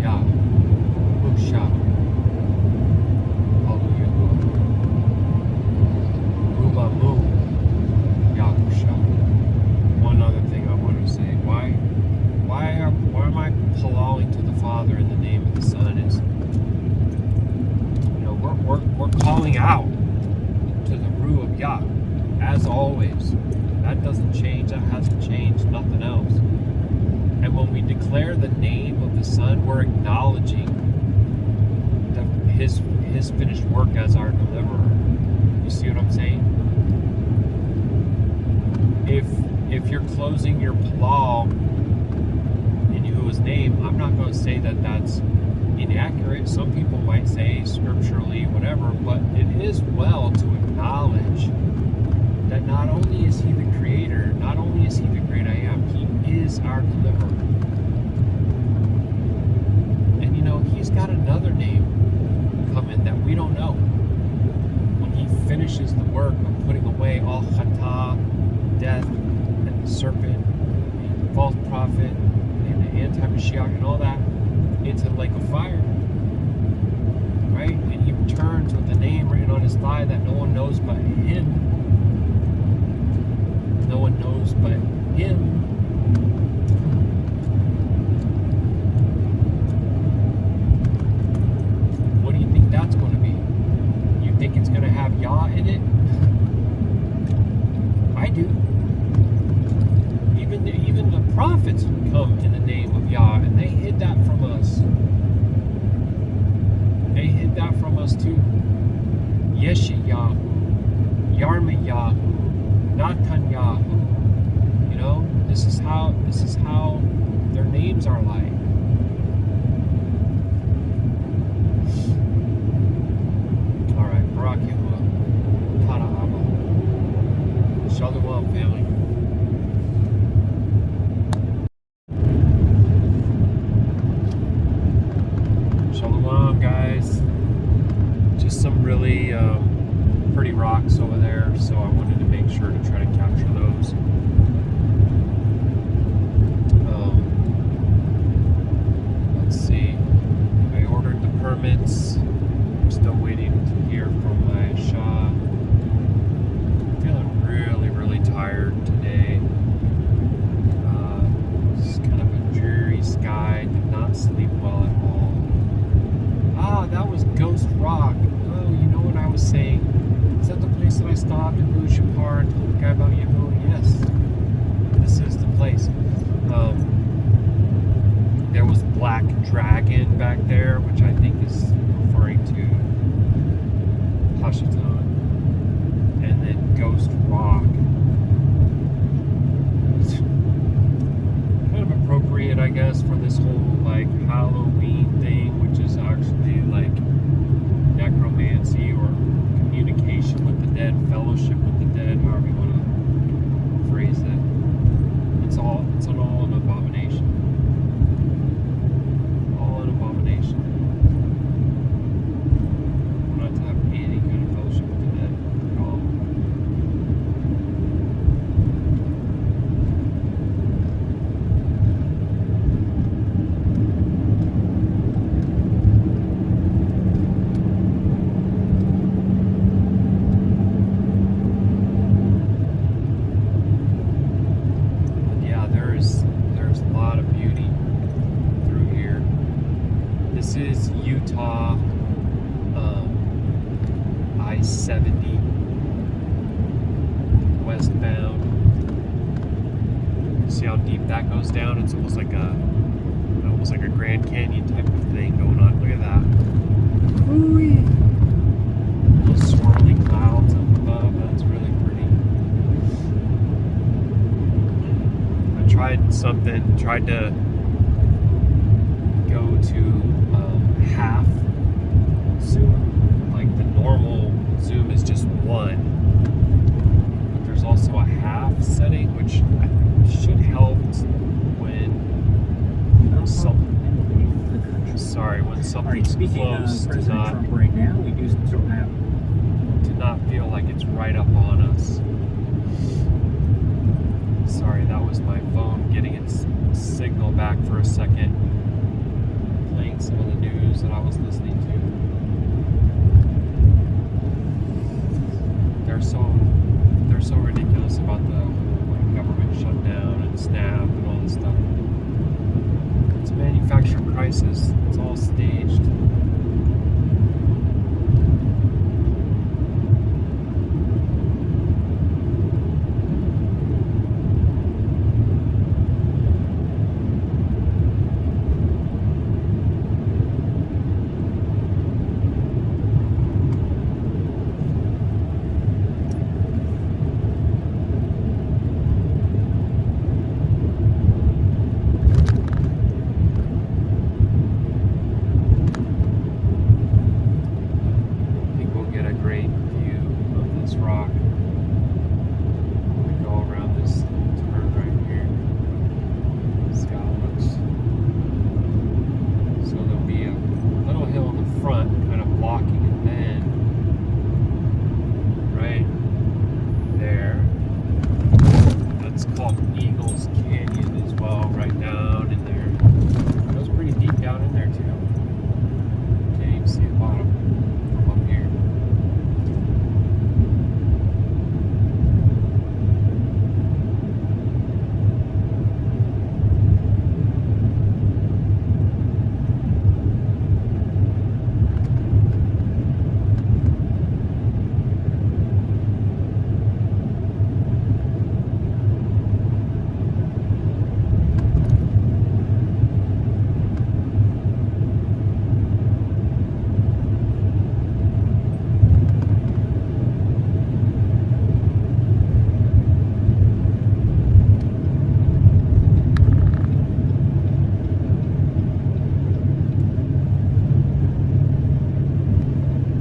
Yahusha. One other thing I want to say. Why am I halalling to the Father in the name of the Son? Is we're calling out to the Ruach of Yah, as always. That doesn't change. That hasn't changed. Nothing else. And when we declare the name of the Son, we're acknowledging his finished work as our deliverer. You see what I'm saying? If you're closing your halal in Yahuwah's name, I'm not going to say that that's inaccurate. Some people might say scripturally, whatever, but it is well to acknowledge that not only is he the creator, not only is he the great I am, he is our deliverer. And he's got another name coming that we don't know. When he finishes the work of putting away all chata, death, and the serpent, and the false prophet, and the anti-Mashiach, and all that, into the lake of fire. Right? And he returns with the name written on his thigh that no one knows but him. No one knows but him. What do you think that's going to be? You think it's going to have Yah in it? I do. Even the prophets come in the name of Yah, and they hid that from us. They hid that from us too. Yeshayahu, Yarmayahu, Natanyahu. This is how their names are like. All right, Baruk Atah Yahuah. Shalom, family. Shalom, guys. Just some really pretty rocks over there, so I wanted to make sure to try to capture those. Let's see. I ordered the permits. I'm still waiting to hear from my Shah. Feeling really, really tired today. It's kind of a dreary sky. Did not sleep well at all. That was Ghost Rock. Oh, you know what I was saying? Is that the place that I stopped in Lushapar and told the guy about Yahuwah? Yes. This is the place. There was Black Dragon back there, which I think is referring to I-70 westbound. See how deep that goes down? It's almost like a Grand Canyon type of thing going on. Look at that. Ooh-wee. Little swirly clouds up above. That's really pretty. I tried to go to half zoom. Like the normal zoom is just 1, but there's also a half setting, which should help when something close to not feel like it's right up on us. Sorry, that was my phone getting its signal back for a second, playing some of the news that I was listening to. They're so ridiculous about the government shutdown and SNAP and all this stuff. It's a manufactured crisis. It's all staged.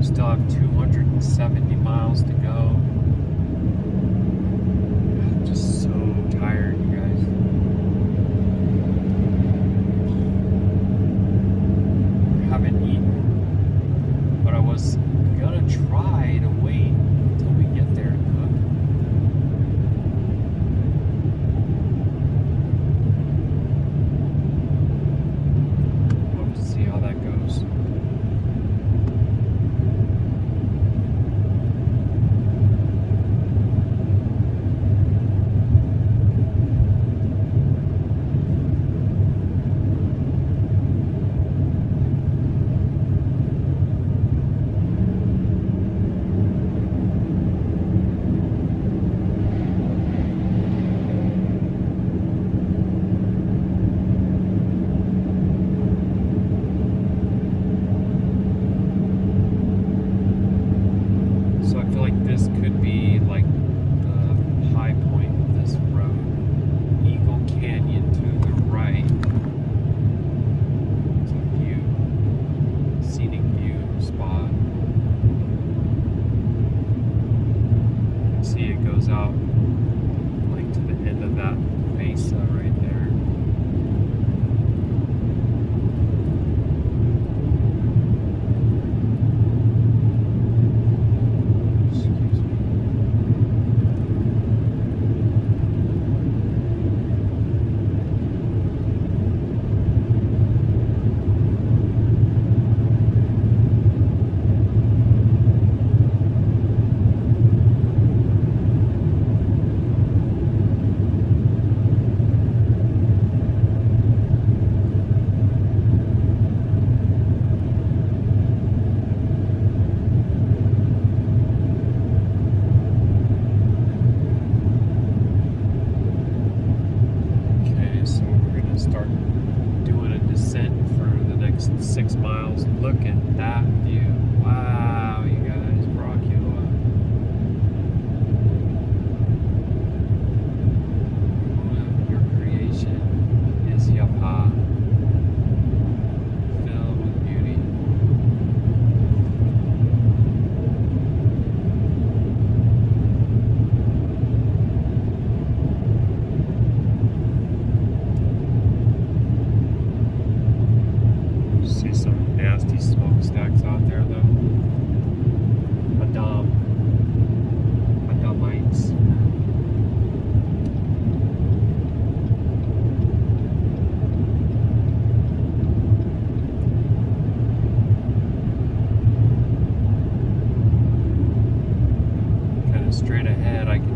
Still have 270 miles to go. I'm just so tired, you guys. I haven't eaten, but I was gonna try to wait until we get there to cook. We'll have to see how that goes.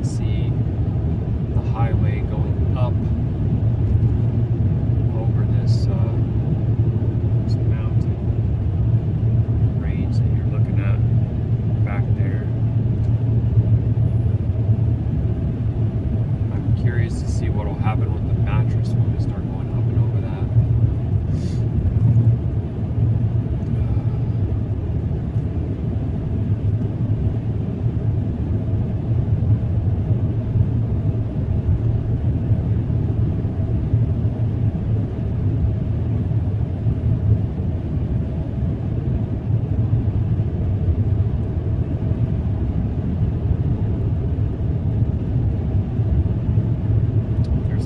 see the highway going up over this mountain range that you're looking at back there. I'm curious to see what will happen with the mattress when we start going up and over that.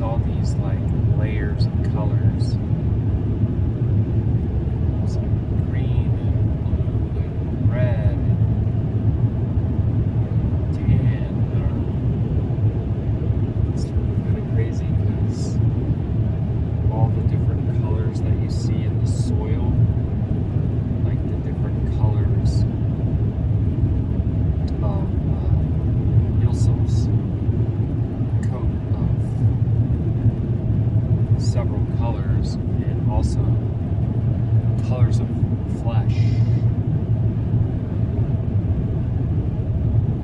All these like layers of colors. It's like green and blue and red and tan. I don't know. It's kind of crazy because all the different colors that you see in the soil, like the different colors of Yilsum's coat of several colors, and also colors of flesh.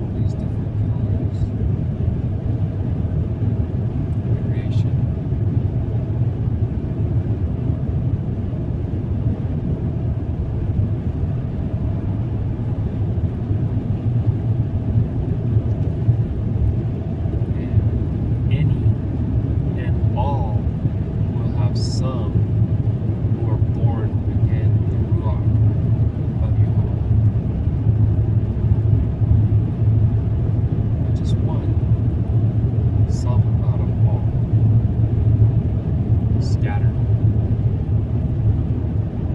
All these different colors. Creation. And any and all will have some who are born again in the Ruach of Yahuah. Not just one, some out of all. Scattered.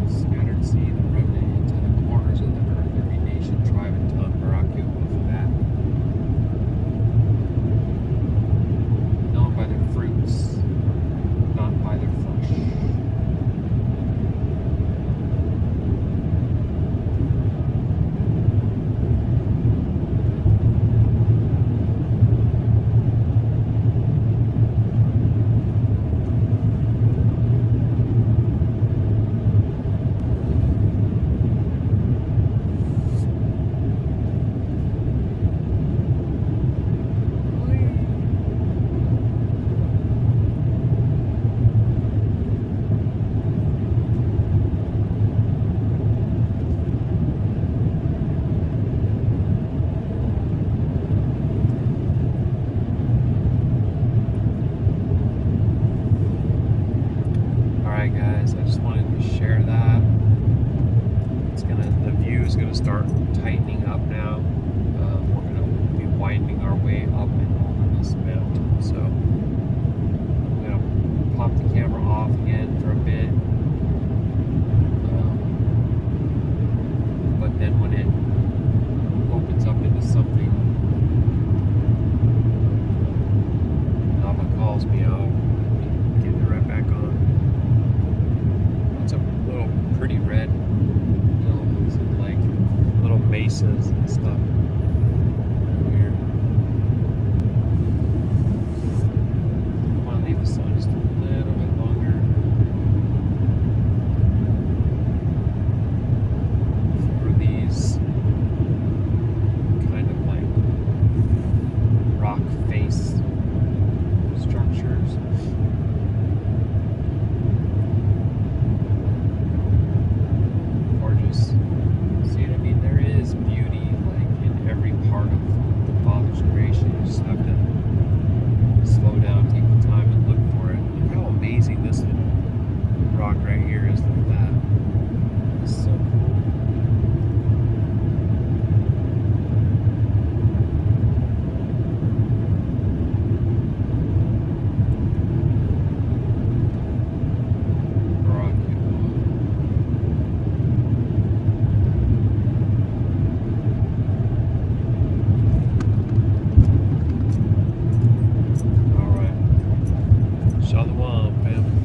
Scattered seed and remnant into the corners of the earth, every nation, tribe, and tongue. Baruk Atah Yahuah. Known by their fruits, not by their flesh. Alright guys, I just wanted to share that. The view is gonna start tightening up now. We're gonna be winding our way up and over this mountain. So I'm gonna pop the camera off again for a bit. But then when it opens up into something, Nava calls me out, get it right back on. It's a little pretty red hills and like little mesas and stuff. Weird. I want to leave the sun just a little bit longer for these kind of like rock face structures. Gorgeous. See what I mean? There is beauty like in every part of the Father's creation. You just have to slow down, take the time and look for it. Look how amazing this rock right here is. Look at that. It's so cool. Shalom, family.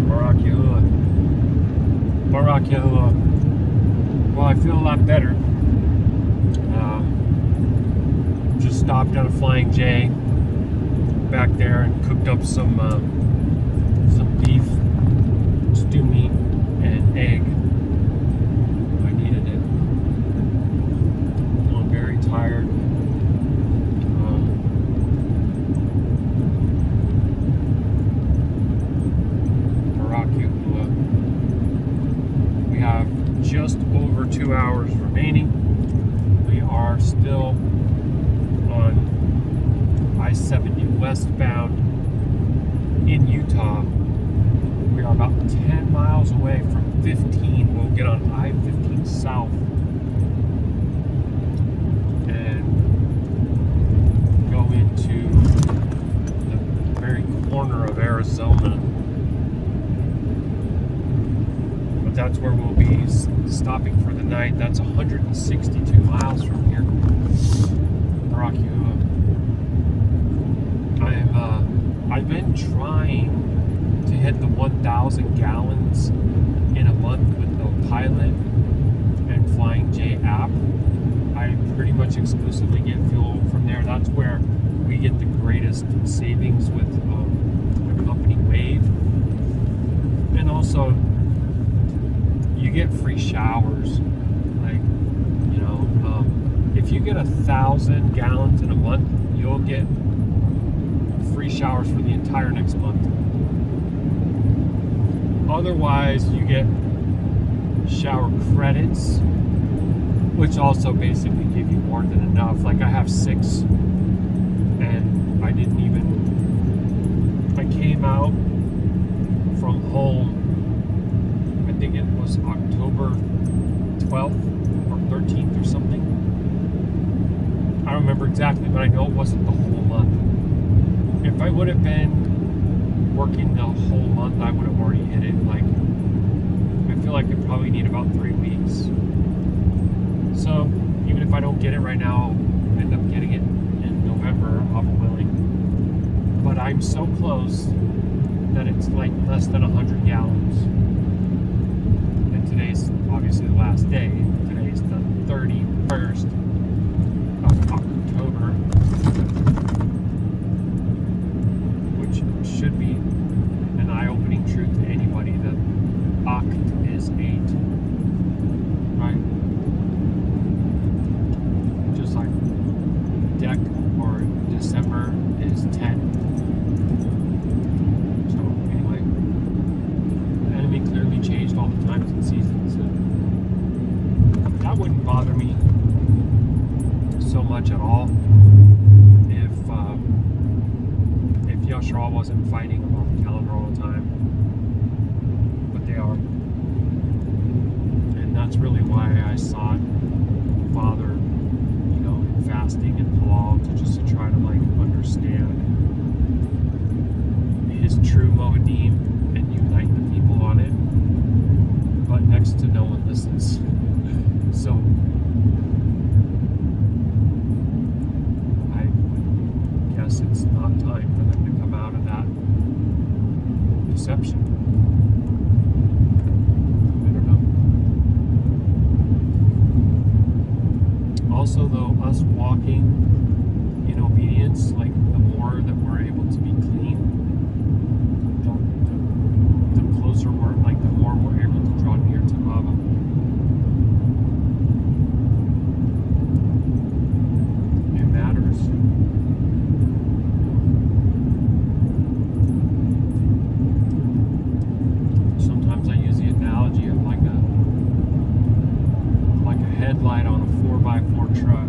Baruk Yahuah. Baruk Yahuah. Well, I feel Flying J back there and cooked up some beef, stew meat, and egg. I needed it. I'm very tired. Baruk Atah. We have just over 2 hours remaining. We are still on I-70 westbound in Utah. We are about 10 miles away from 15. We'll get on I-15 south and go into the very corner of Arizona. But that's where we'll be stopping for the night. That's 162 miles from here. Baruk Atah. I've been trying to hit the 1,000 gallons in a month with the Pilot and Flying J app. I pretty much exclusively get fuel from there. That's where we get the greatest savings with the company Wave. And also, you get free showers. Like, you know, if you get 1,000 gallons in a month, you'll get free showers for the entire next month. Otherwise, you get shower credits, which also basically give you more than enough. Like, I have 6, and I came out from home, I think it was October 12th or 13th or something. I don't remember exactly, but I know it wasn't the whole month. If I would have been working the whole month, I would have already hit it. Like, I feel like I probably need about 3 weeks. So, even if I don't get it right now, I'll end up getting it in November, I'm willing. But I'm so close that it's like less than 100 gallons. And today's obviously the last day. Today's the 31st of October. Should be an eye-opening truth to anybody that Oct is 8, right? Just like Dec or December is 10. So anyway, the enemy clearly changed all the times and seasons. And that wouldn't bother me so much at all if Yashar'Al wasn't fighting about the calendar all the time, but they are, and that's really why I sought the Father, you know, in fasting and halal, to try to like understand His true moedim and unite the people on it. But next to no one listens, so I guess it's not time for them to come out of that deception. I don't know. Also, though, us walking in obedience, like the more that we're able to be clean, the closer we're, like the more we're able to draw near to Abba. It matters. Headlight on a 4x4 truck.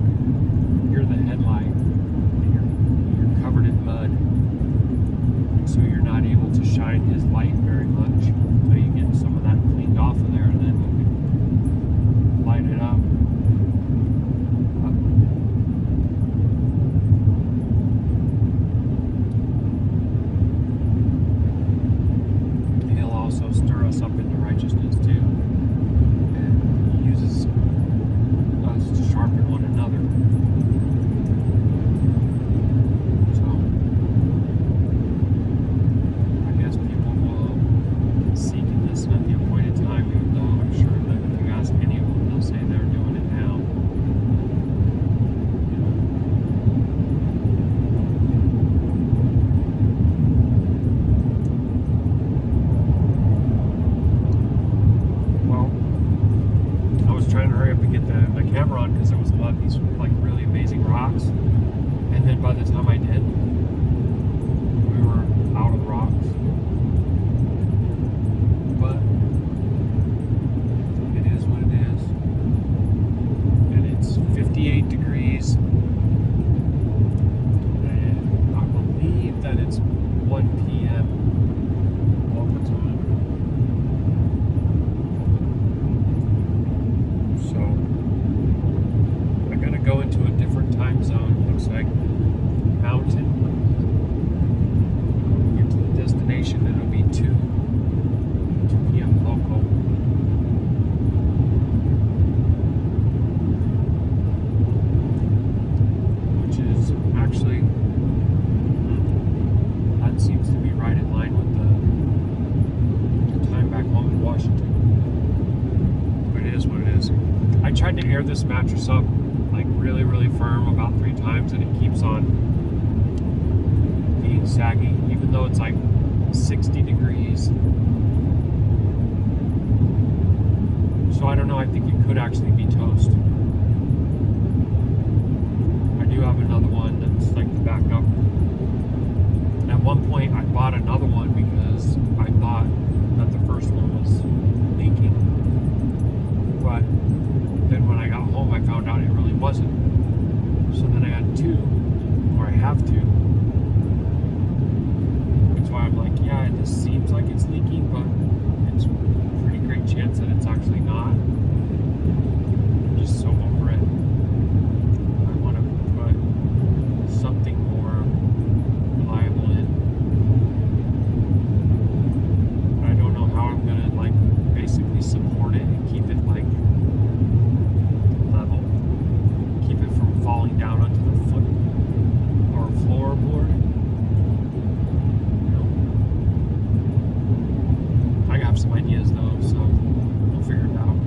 You're the headlight, and you're covered in mud, and so you're not able to shine His light very much. So you get some of that cleaned off of there, and then you can light it up. He'll also stir us up into righteousness too, and He uses to sharpen one another. So I guess people will seek and listen at the appointed time, even though I'm sure that if you ask any of them, they'll say they're doing it now. tried to air this mattress up like really, really firm about 3 times, and it keeps on being saggy, even though it's like 60 degrees. So I don't know, I think it could actually be toast. I do have another one that's like the backup. At one point I bought another one because I thought that the first one was leaking. But then when I got home I found out it really wasn't. So then I had 2, or I have 2. That's why I'm like, yeah, this seems like it's leaking, but it's a pretty great chance that it's actually not. I'm just so over it. I want to put something more reliable in. But I don't know how I'm going to like basically support it and keep it like level. Keep it from falling down onto the foot or floorboard. I have some ideas though, so we'll figure it out.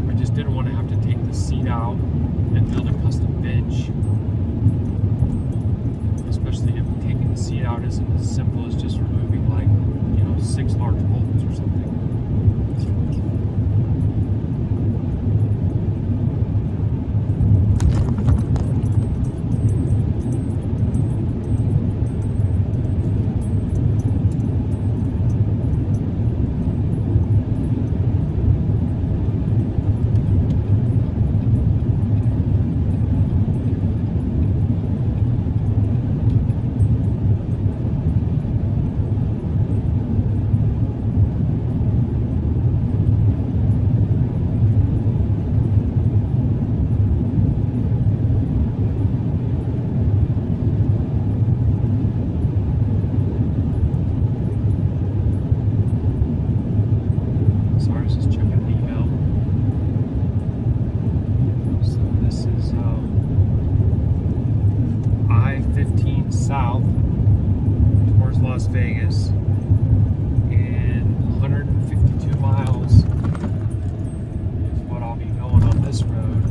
I just didn't want to have to take the seat out and build a custom bench. Especially if taking the seat out isn't as simple as just removing like, 6 large bolts or something. South towards Las Vegas, and 152 miles is what I'll be going on this road,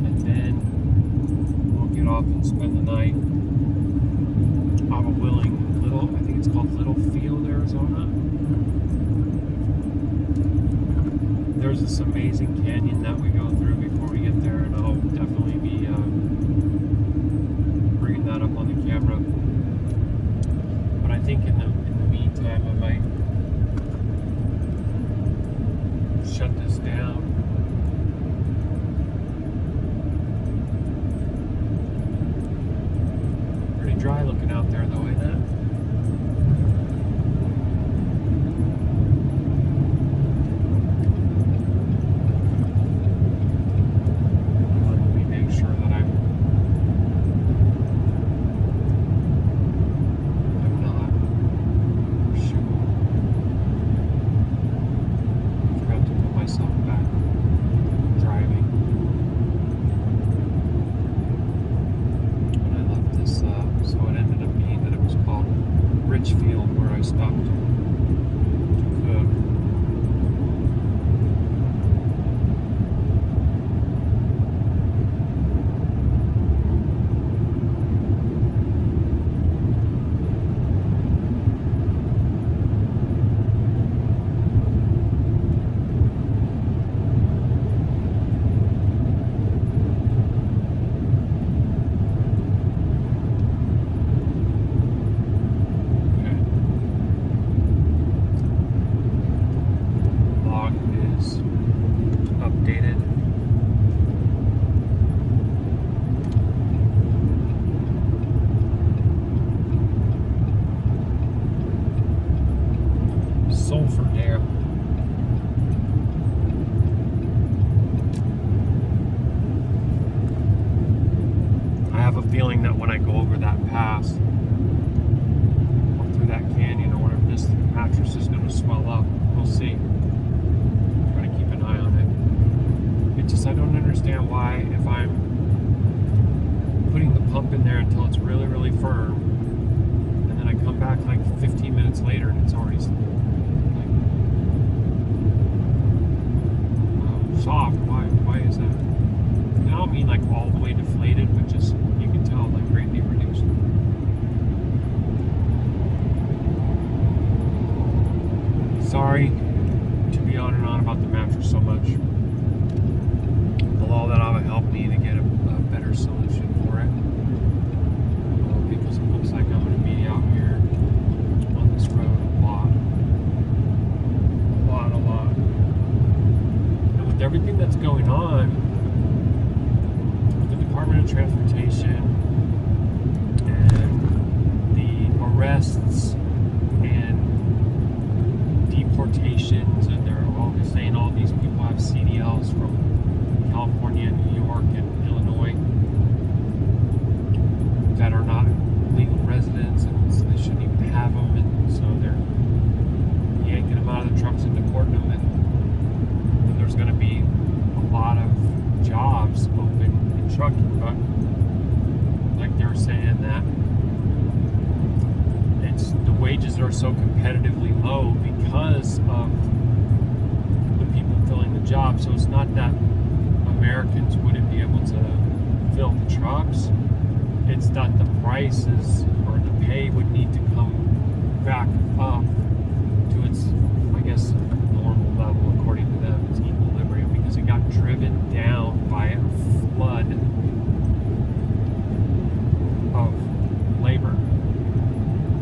and then we'll get off and spend the night out of I think it's called Littlefield, Arizona. There's this amazing canyon that we go through before we get there, and I'll definitely be bringing that up on the camera. But I think in the meantime I might shut this down. Pretty dry looking out there though, ain't it? Where I stopped to cook. Sulfur there. I have a feeling that when I go over that pass or through that canyon or whatever, this mattress is going to swell up. We'll see. Try to keep an eye on it. It just, I don't understand why if I'm putting the pump in there until it's really, really firm, and then I come back like 15 minutes later and it's already sorry to be on and on about the mattress so much. Although that will help me to get a better solution for it. Because it looks like I'm going to be out here on this road a lot. And with everything that's going on, with the Department of Transportation and the arrests and deportations, and they're always saying all these people have CDLs from California, New York, and Illinois that are not legal residents, and so they shouldn't even have them, and so they're yanking them out of the trucks and deporting them, and there's going to be a lot of jobs open in trucking, but like they're saying that it's the wages are so competitively low because of the people filling the job. So it's not that Americans wouldn't be able to fill the trucks, it's that the prices or the pay would need to come back up to its, I guess, normal level according to them, its equilibrium, because it got driven down by a flood of labor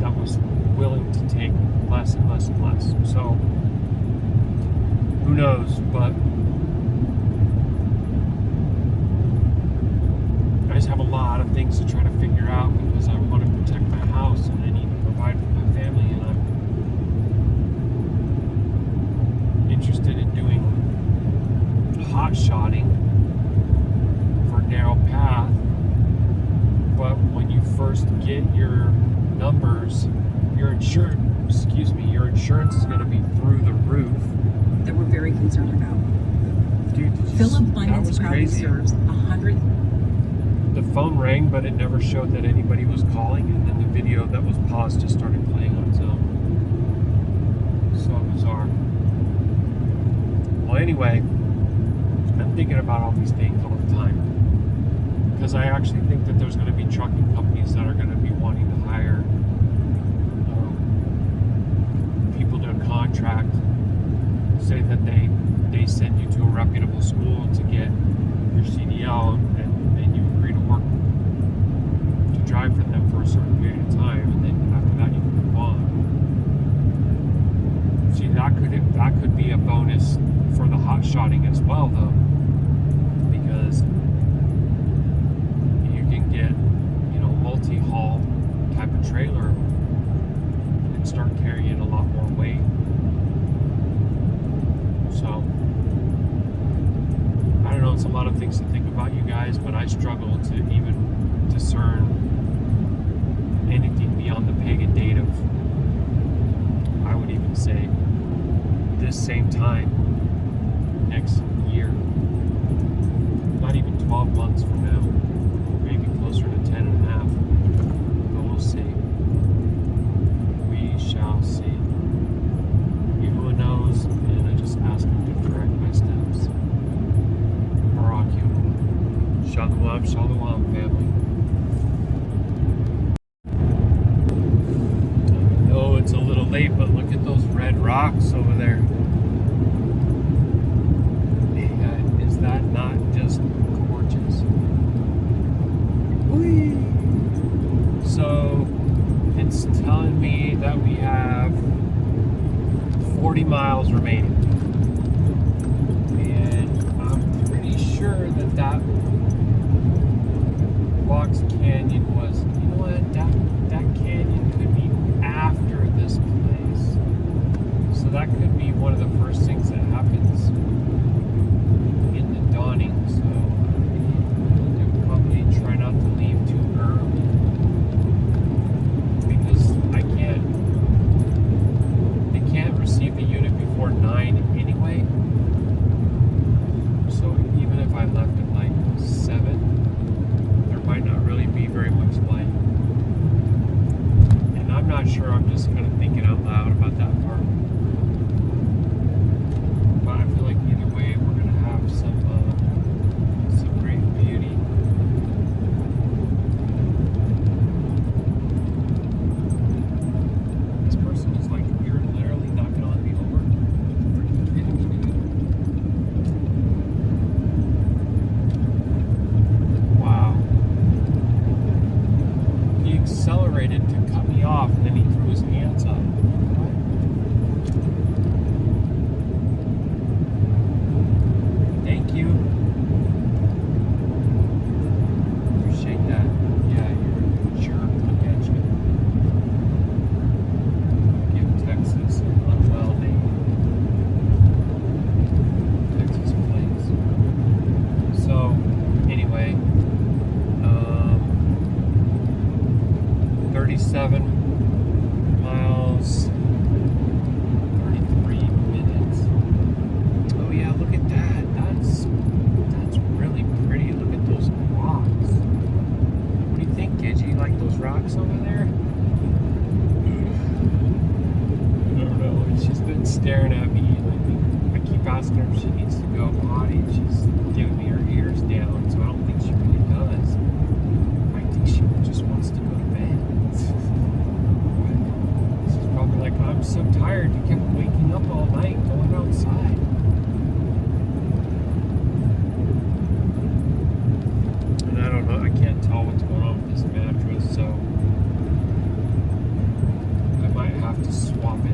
that was willing to take less and less and less. So who knows, but I just have a lot of things to try to figure out because I want to protect my house and I need to provide for my family, and I'm interested in doing hot shotting for narrow path. But when you first get your numbers, your insurance is going to be through the roof. That we're very concerned about. Dude, Philip Finance proudly crazy. serves 100. The phone rang, but it never showed that anybody was calling, and then the video that was paused just started playing on its own. So bizarre. Well, anyway, I'm thinking about all these things all the time, because I actually think that there's going to be trucking companies that are going to be wanting to hire people to contract, say that they send you to a reputable school to get your CDL, and you agree to work to drive for them for a certain period of time, and then after that you can move on. See, that could be a bonus for the hot shotting as well, though, because you can get, multi-haul type of trailer and start carrying a lot more weight. So I don't know, it's a lot of things to think about, you guys, but I struggle to even discern anything beyond the pagan date of, I would even say, this same time next year. Not even 12 months from now. Maybe closer to 10 and a half. But we'll see. We shall see. Yahuah knows, and I just ask him to direct my steps. Baruk Atah Yahuah. Shalum Shalum, family. I know it's a little late, but look at those red rocks over there. Man, is that not just gorgeous? Whee! So it's telling me that we have 40 miles remaining, and I'm pretty sure that Box Canyon was, that canyon could be after this place, so that could be one of the first things that happens in the dawning. So I'll probably try not to leave too early, because they can't receive the unit before 9 anyway. So even if I left at like 7, there might not really be very much light. And I'm not sure, I'm just kind of thinking out loud about that part. But I feel like either way we're going to have some great beauty. This person is like, you're literally not going to let me over. staring at me. Like, I keep asking her if she needs to go potty, and she's giving me her ears down, so I don't think she really does. I think she just wants to go to bed. She's probably like, I'm so tired. You kept waking up all night going outside. And I don't know. I can't tell what's going on with this mattress, so I might have to swap it.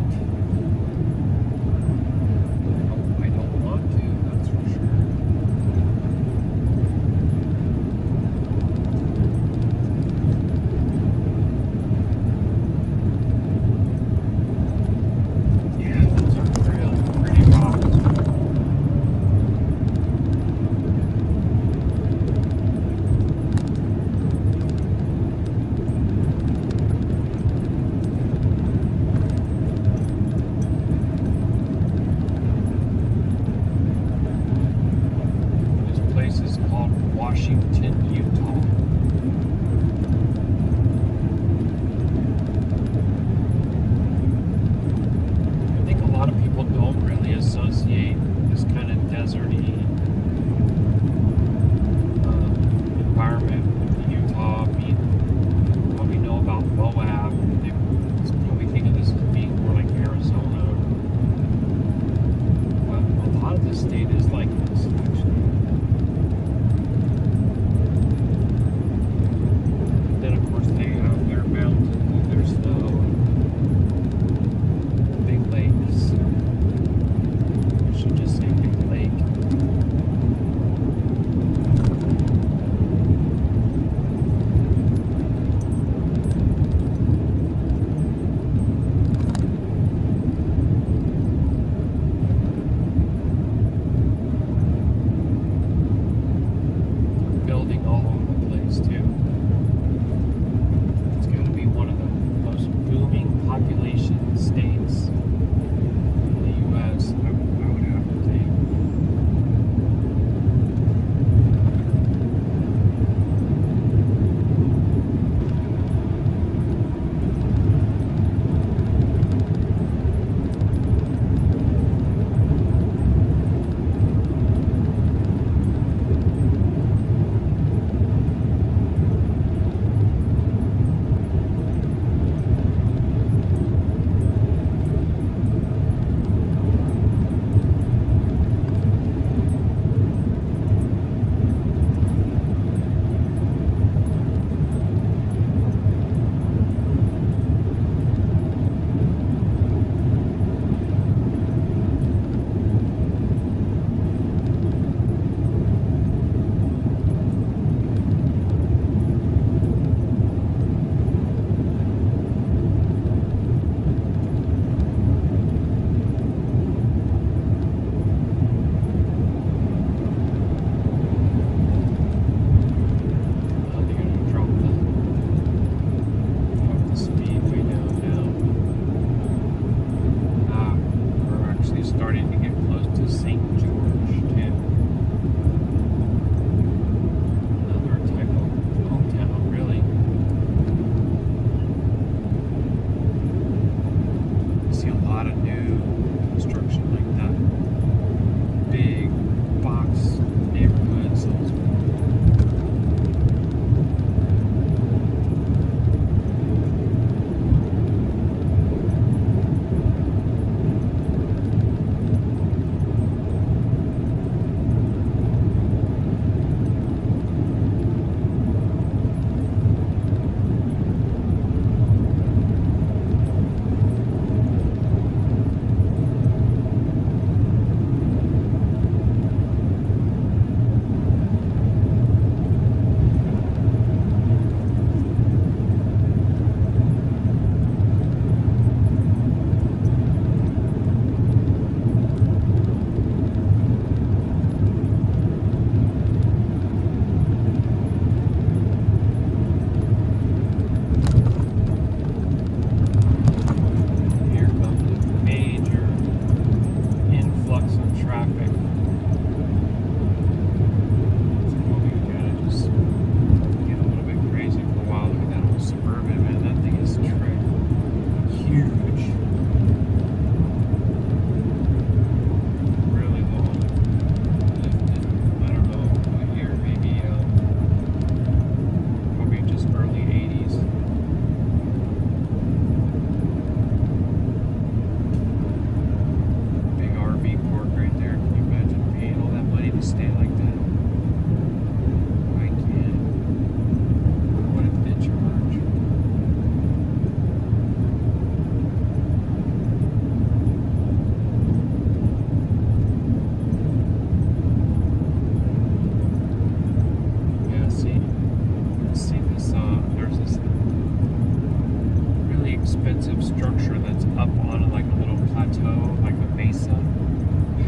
I don't want to, that's for sure. Yeah, those are real pretty rocks. This place is called Washington, Utah. I think a lot of people don't really associate this kind of deserty environment with Utah. I mean, you probably know about Moab. They probably think of this as being more like Arizona. But a lot of the state is like this, actually. Then, of course, they have their mountains and their snow and big lakes. I should just say big lake. Building all over the place, too. It's got to be one of the most booming population states in the U.S., I would have to think. They're gonna drop the speed way down now. We're actually starting to get close to St. George, too. Another type of hometown, really. You see a lot of new construction like that. Big box neighborhoods. Those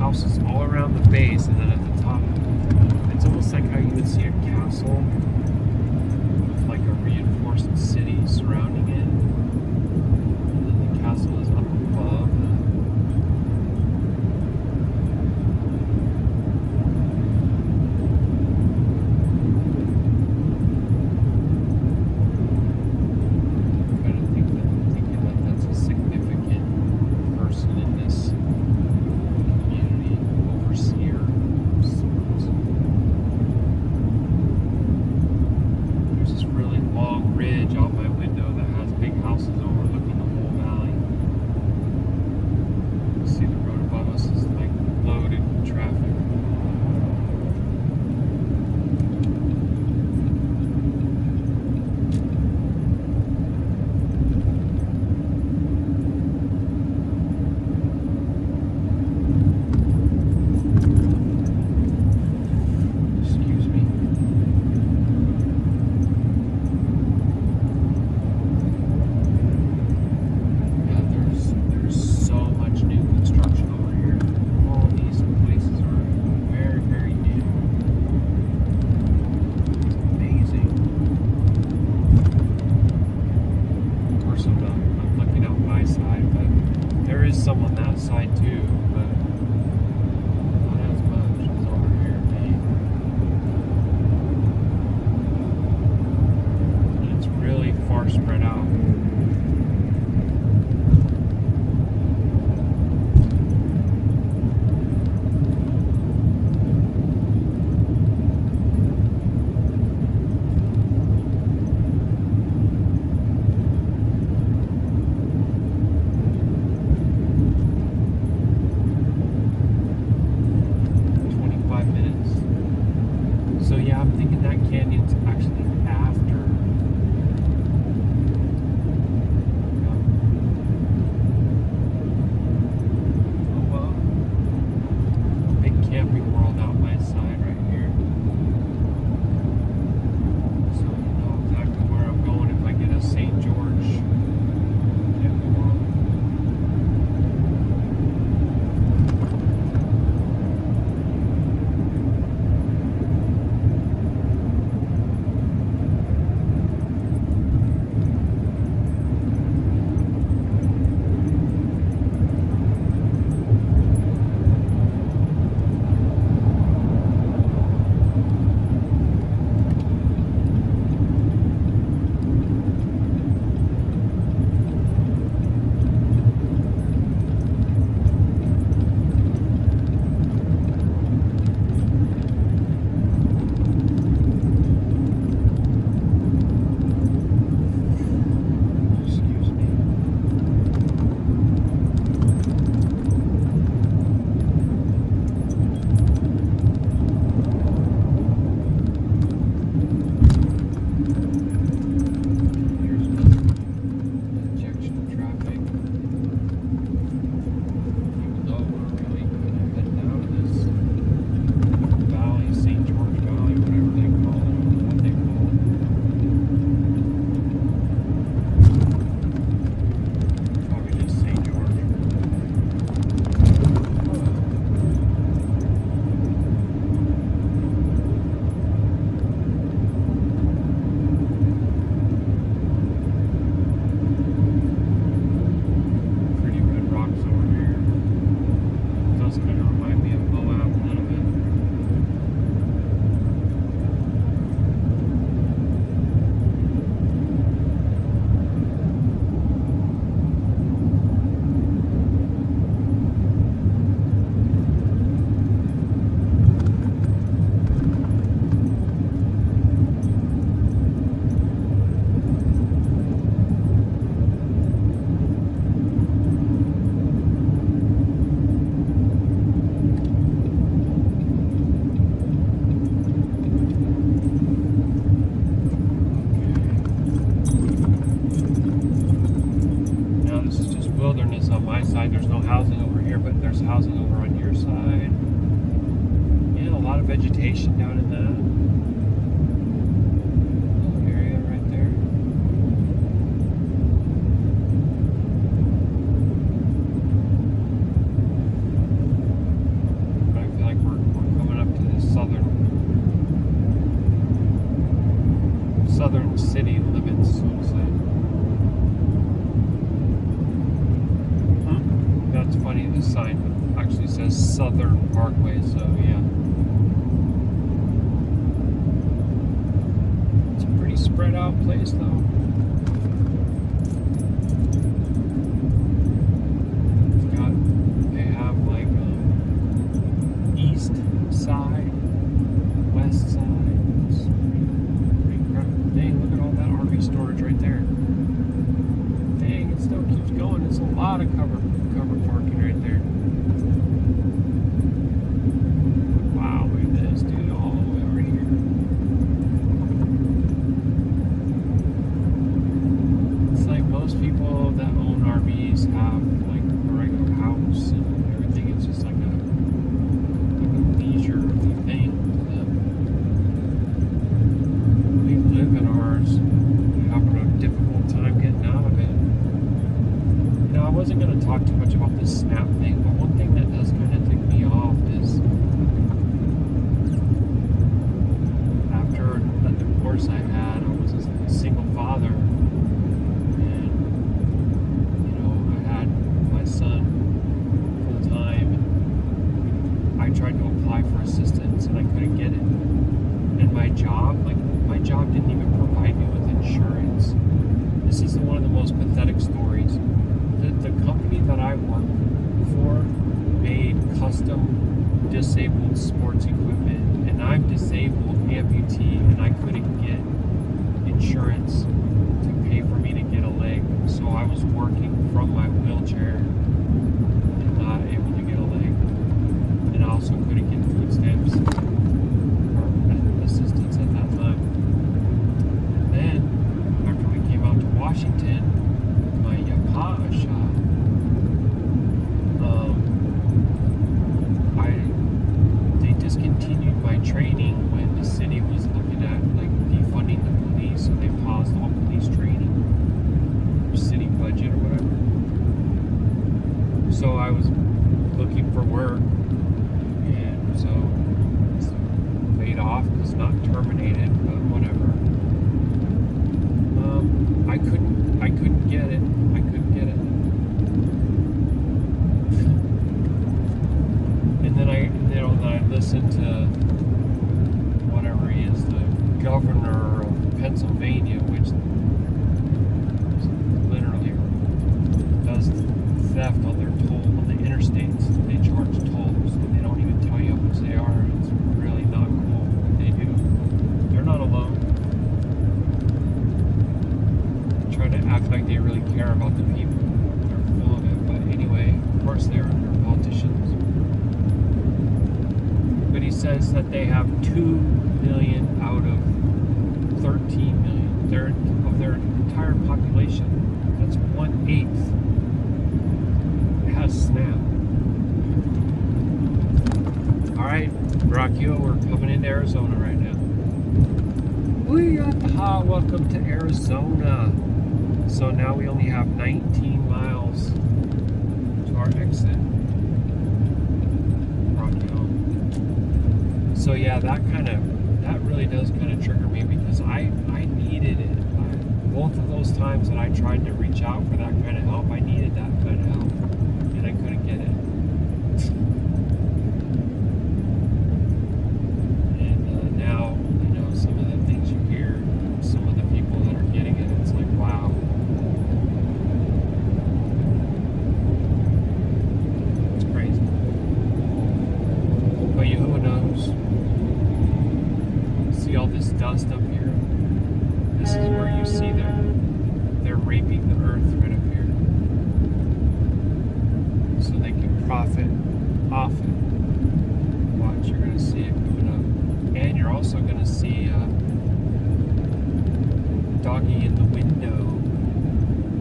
houses all around the base, and then at the top, it's almost like how you would see a castle with like a reinforced city surrounding it. And then the castle is up above. Some on that side too, but not as much as over here. And it's really far spread out. Vegetation down in that area right there. sign actually says Southern Parkway, so yeah. It's a pretty spread out place though. They have like east side, west side. It's pretty incredible. Dang, look at all that RV storage right there. Dang, it still keeps going. It's a lot of cover parking right there. Wow, look at this, dude, all the way over here. It's like most people that own RVs have like a regular house and everything. It's just like a leisurely thing to them. We live in ours, having a difficult time getting out of it. You know, I wasn't going to talk too much about this snap thing, but one thing that does kind of tick me off is after the divorce I had, I was a single father, and you know, I had my son full time, and I tried to apply for assistance and I couldn't get it. And my job didn't even provide me with insurance. This is one of the most pathetic stories. The company that I work for made custom disabled sports equipment, and I'm disabled amputee, and I couldn't get insurance to pay for me to get a leg. So I was working from my wheelchair and not able to get a leg. And I also couldn't get food stamps or assistance at that time. And then, after we came out to Washington, my Yahusha, they discontinued my training when the city was looking at like defunding the police, so they paused all police training, or city budget or whatever. So I was looking for work, and so it's laid off because not terminated, but whatever. I couldn't get it. I couldn't get it. And then I listened to whatever he is, the governor of Pennsylvania, which literally does theft on their toll, on the interstates. They charge tolls, and they don't even tell you how much they are. It's really not cool what they do. They're not alone. Trying to act like they really care about the people. They're full of it, but anyway, of course they are. They're politicians. But he says that they have 2 million out of 13 million of their entire population. That's 1/8 has SNAP. All right, Baruk Atah, we're coming into Arizona right now. Welcome to Arizona. So now we only have 19 miles to our exit. So yeah, that really does kind of trigger me, because I needed it. Both of those times that I tried to reach out for that kind of help, I needed that kind of help, and I couldn't get it. And now, you know, some of the things you hear, some of the people that are getting it, it's like, wow. It's crazy. But Yahuah knows. See all this dust up here? This is where you see they're raping the earth right up here, so they can profit off it. Watch, you're gonna see it moving up, and you're also gonna see Doggy in the window.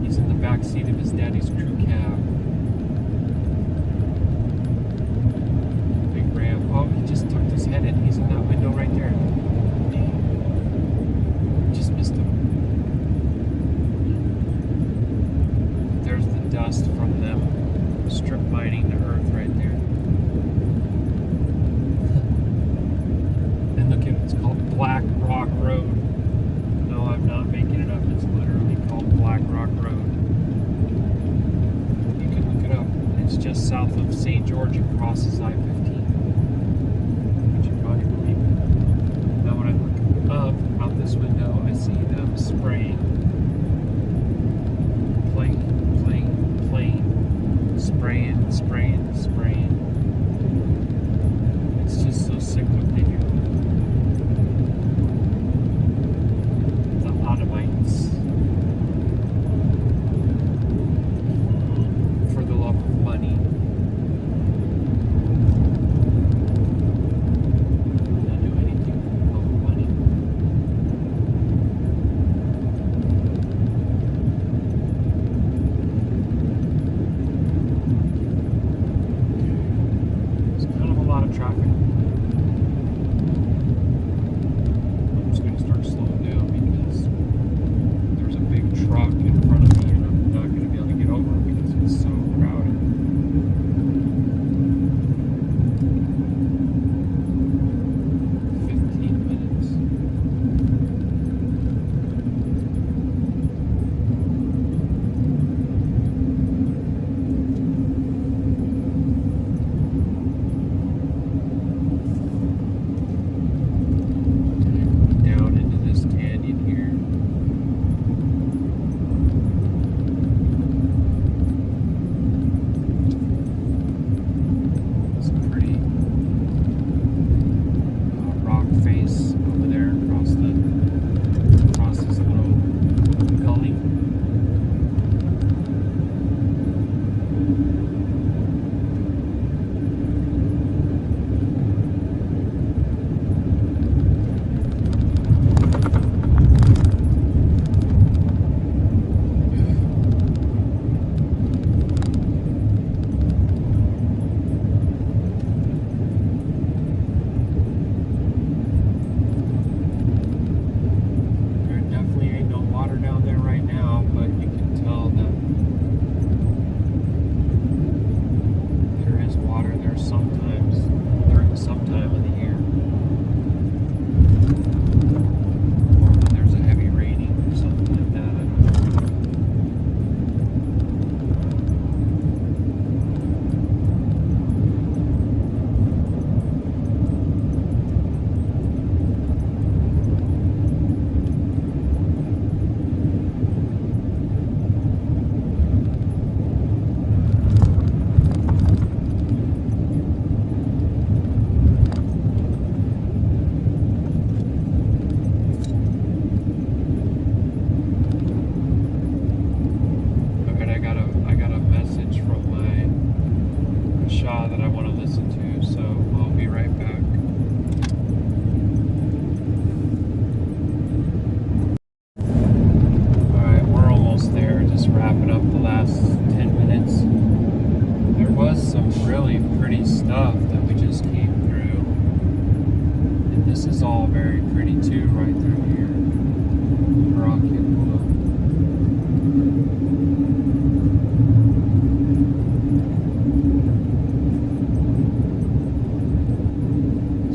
He's in the back seat of his daddy's crew cab. Big Ram. Oh, he just tucked his head in. He's in that window right there. Just missed him. There's the dust from them strip mining the earth right there. And look at it, it's called Black Rock Road. No, I'm not making it up. It's literally called Black Rock Road. You can look it up. It's just south of St. George and crosses I-15. Would you probably believe it? Now when I look up out this window, I see them spraying. Plane. Spraying. It's just so sick what they do. The Ottomites. For the love of money. They'll do anything for the love of money. It's kind of a lot of traffic. I'm just going to start slowing down because there's a big truck in front of me and I'm not going to be able to get over it because it's so crowded. Down into this canyon here. It's a pretty rock face over there across this little gully. There definitely ain't no water down there right now, but you can tell that there is water there sometimes during some time of the year. Or when there's a heavy raining or something like that. I don't know. Okay, I got a message from my Shah that I want to listen to, so I'll be right back. Alright, we're almost there, just wrapping up the last 10 minutes. There was some really pretty stuff that we just came through. And this is all very pretty too, right through here. Ruach Ha'Qadash.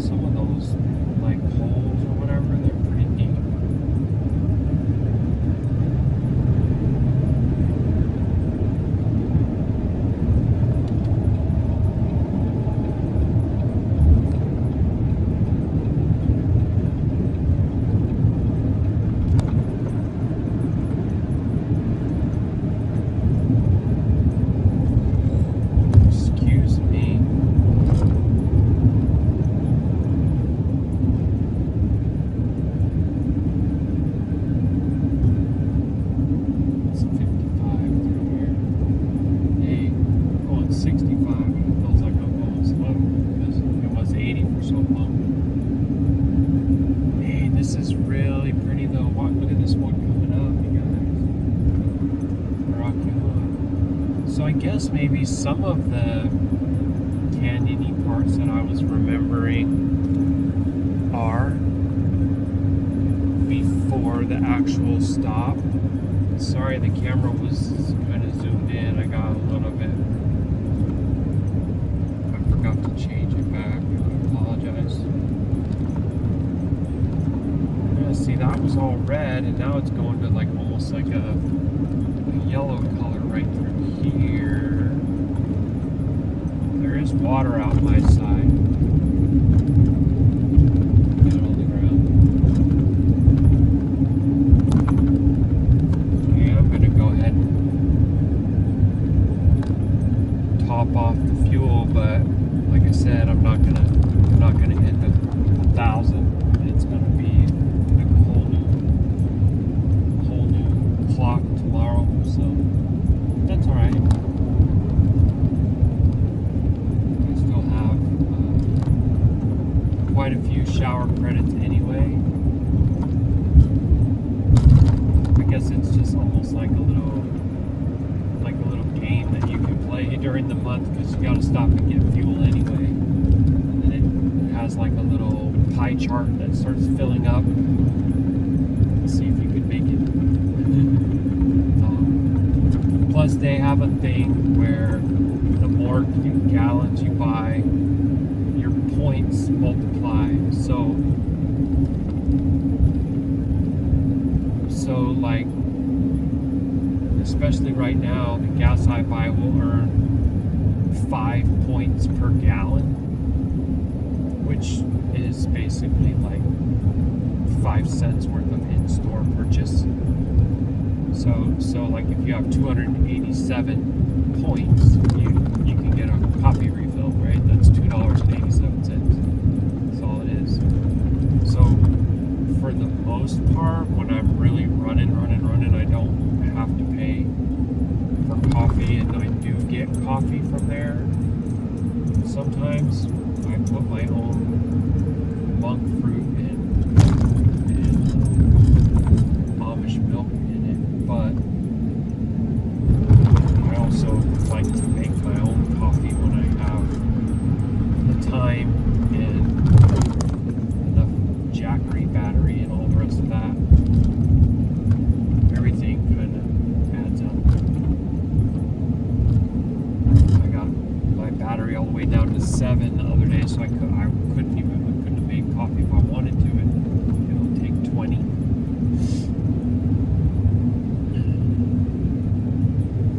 Some of those like holes or whatever, they're pretty deep. Excuse me. It's 55 through here. Hey, I'm going 65 and it feels like I'm going slow because it was 80 for so long. Hey, this is really pretty though. Look at this one coming up, you guys. Baruk Atah. So I guess maybe some of the canyony parts that I was remembering are before the actual stop. Sorry, the camera was kind of zoomed in. I got a little bit. I forgot to change it back. I apologize. Yeah, see, that was all red, and now it's going to like almost like a yellow color right through here. there's water out my side. Get it on the ground. Okay, I'm gonna go ahead and top off the fuel, but like I said, I'm not gonna hit the 1,000. It's gonna be like a whole new clock tomorrow, so that's all right. I still have quite a few shower credits anyway. I guess it's just almost like a little game that you can play during the month, because you got to stop and get fuel anyway. And then it has like a little pie chart that starts filling up. Let's see if you could make it. Plus, they have a thing where the more gallons you buy, your points multiply. So like, especially right now, the gas I buy will earn 5 points per gallon, which is basically like 5 cents worth of in-store purchase. So like if you have 287 points, you can get a coffee refill, right? That's $2.87. That's all it is. So for the most part, when I'm really running, I don't have to pay for coffee, and I do get coffee from there. Sometimes I put my own monk fruit and Amish milk in it, but I also like to make my own coffee when I have the time and enough Jackery battery and all the rest of that. Everything kind of adds up. I got my battery all the way down to 7 the other day, so I couldn't have made coffee if I wanted to. It'll take 20.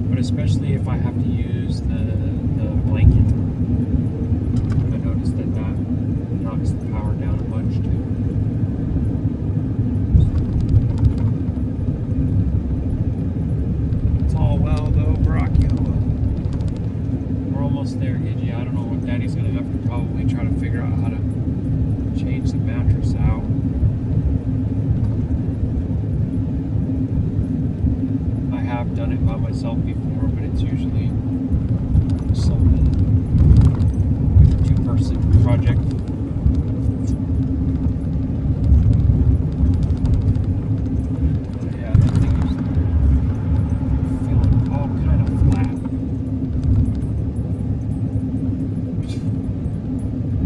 But especially if I have to use the blanket, I noticed that knocks the power down a bunch too. It's all well though, Baruk Atah. We're almost there, Gidgy. I don't know what Daddy's gonna have to probably try to figure out how to change the mattress out. I have done it by myself before, but it's usually something like a 2-person project. Yeah, that thing is feeling all kind of flat.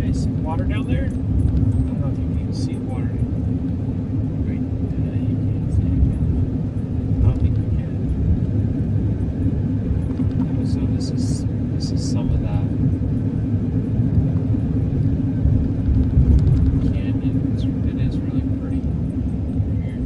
Hey, some water down there? I don't know if you can see water. Wait, you can't see it. I don't think you can. So this is some of that canyon. It is really pretty here.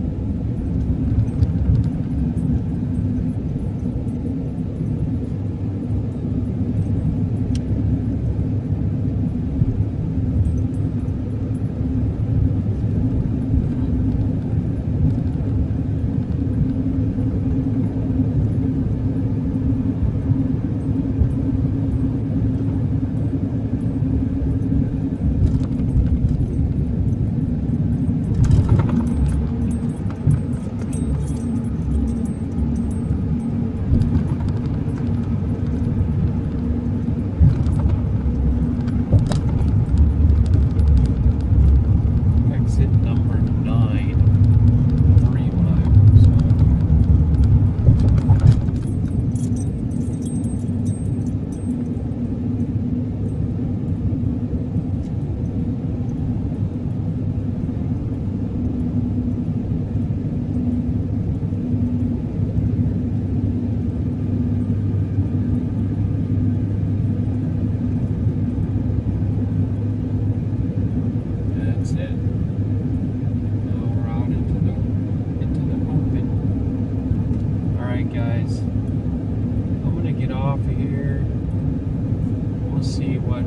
We'll see what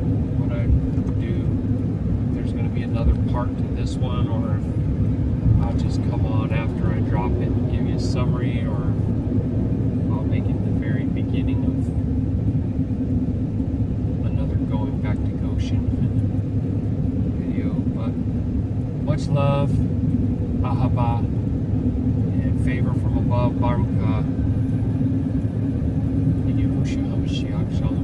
I do. If there's going to be another part to this one, or if I'll just come on after I drop it and give you a summary, or I'll make it the very beginning of another going back to Goshen video. But much love, ahaba, and favor from above, Baruk Atah Yahuah, Shalum Shalum,